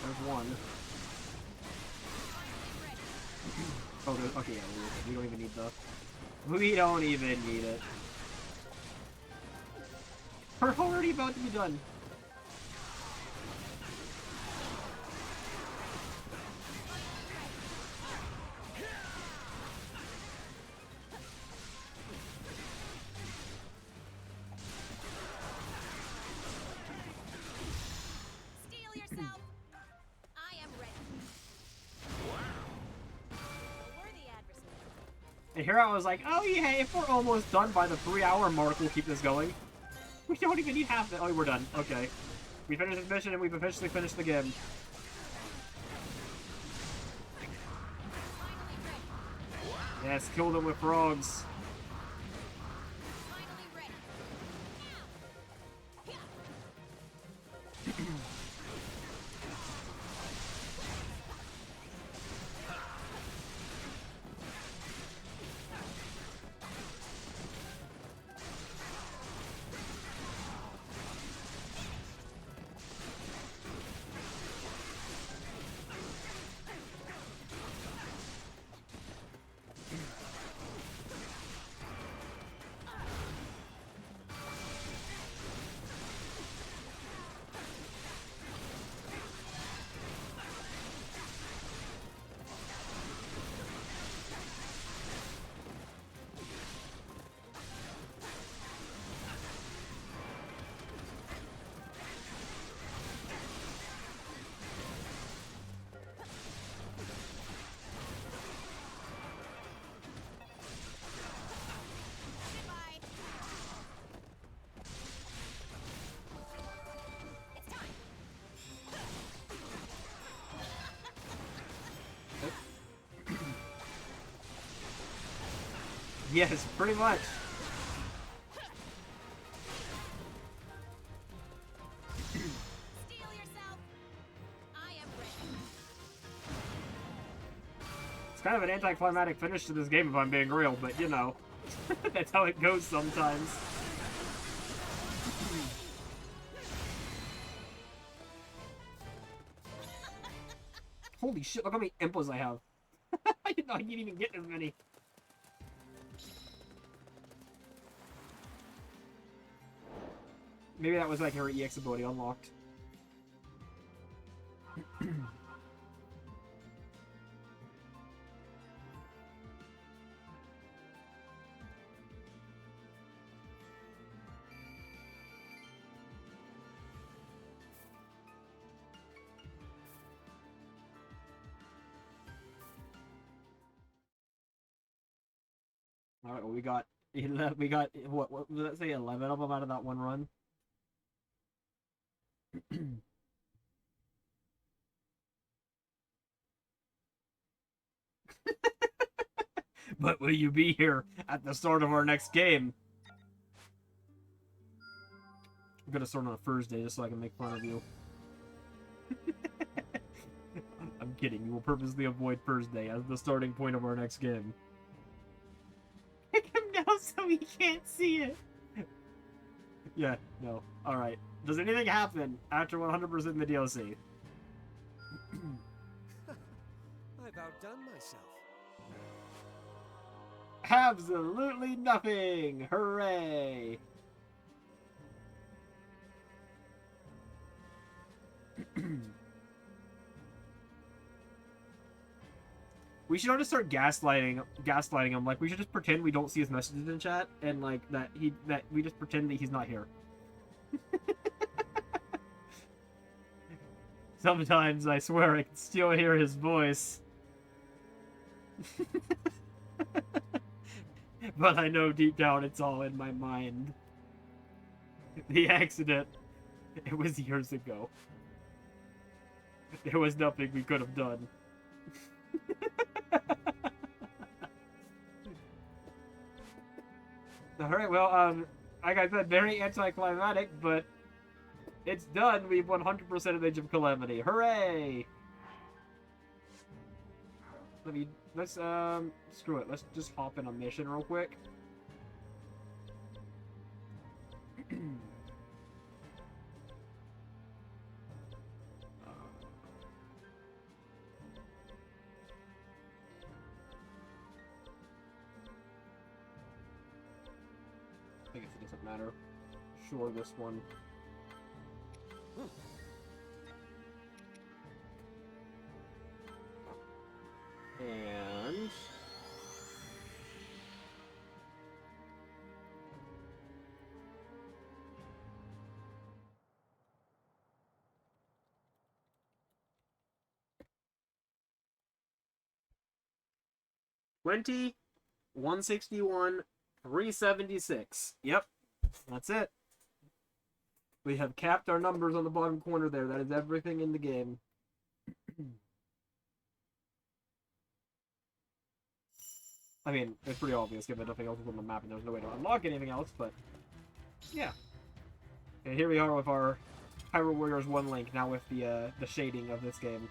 There's one. Oh, okay, yeah, we don't even need the... We don't even need it. We're already about to be done. And here I was like, oh yeah, if we're almost done by the 3-hour mark, we'll keep this going. We don't even need half the... Oh, we're done. Okay. We finished this mission and we've officially finished the game. Yes, kill them with frogs. Yes, pretty much. Steel yourself. I am ready. It's kind of an anticlimactic finish to this game if I'm being real, but you know, that's how it goes sometimes. Holy shit, look how many impos I have. I didn't know I didn't even get as many. Maybe that was like her EX ability unlocked. All right, well, we got what did that say? 11 of them out of that one run. But will you be here at the start of our next game? I'm gonna start on a Thursday just so I can make fun of you. I'm kidding. You will purposely avoid Thursday as the starting point of our next game. Pick him down so he can't see it. Yeah, no. Alright. Does anything happen after 100% the DLC? I've outdone myself. Absolutely nothing! Hooray! We should all just start gaslighting him. Like, we should just pretend we don't see his messages in chat, and like that we just pretend that he's not here. Sometimes I swear I can still hear his voice. But I know deep down it's all in my mind. The accident, it was years ago. There was nothing we could have done. Alright, well, like I said, very anticlimactic, but it's done. We've 100% of Age of Calamity. Hooray! Let's, screw it. Let's just hop in a mission real quick. I guess it doesn't matter. Sure, this one. And... $20 161, 376. Yep, that's it. We have capped our numbers on the bottom corner there. That is everything in the game. I mean, it's pretty obvious given nothing else is on the map and there's no way to unlock anything else, but yeah. And here we are with our Hyrule Warriors 1 Link, now with the shading of this game.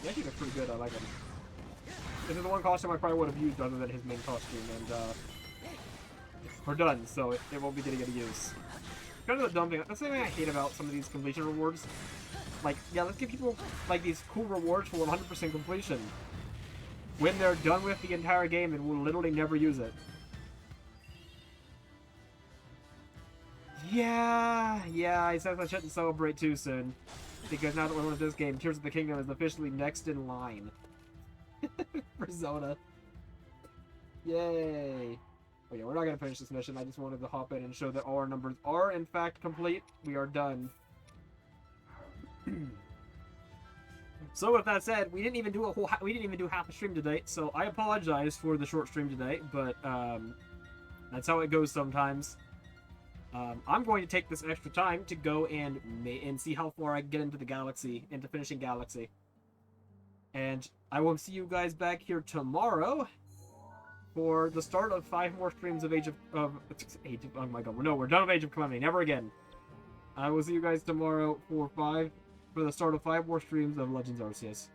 He actually looks pretty good, I like him. This is the one costume I probably would have used other than his main costume, and we're done, so it won't be getting any use. Kind of the dumb thing. That's the thing I hate about some of these completion rewards. Like, yeah, let's give people like these cool rewards for 100% completion when they're done with the entire game and will literally never use it. Yeah, I said I shouldn't celebrate too soon, because now that we're with this game, Tears of the Kingdom is officially next in line for Zelda. Yay! Oh yeah, we're not gonna finish this mission. I just wanted to hop in and show that all our numbers are in fact complete. We are done. So with that said, we didn't even do half a stream today. So I apologize for the short stream today, but that's how it goes sometimes. I'm going to take this extra time to go and see how far I can get into the galaxy, into finishing Galaxy. And I will see you guys back here tomorrow for the start of 5 more streams of oh my god, no, we're done with Age of Calamity, never again. I will see you guys tomorrow for the start of 5 more streams of Legends Arceus.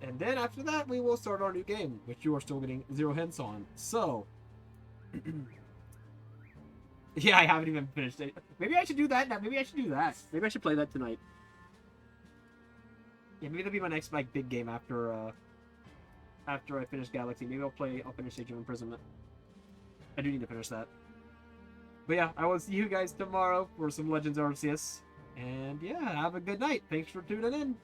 And then after that, we will start our new game, which you are still getting 0 hints on. So, yeah, I haven't even finished it. Maybe I should do that now. Maybe I should do that. Maybe I should play that tonight. Yeah, maybe that'll be my next like big game after I finish Galaxy. Maybe I'll finish Age of Imprisonment. I do need to finish that. But yeah, I will see you guys tomorrow for some Legends Arceus. And yeah, have a good night. Thanks for tuning in.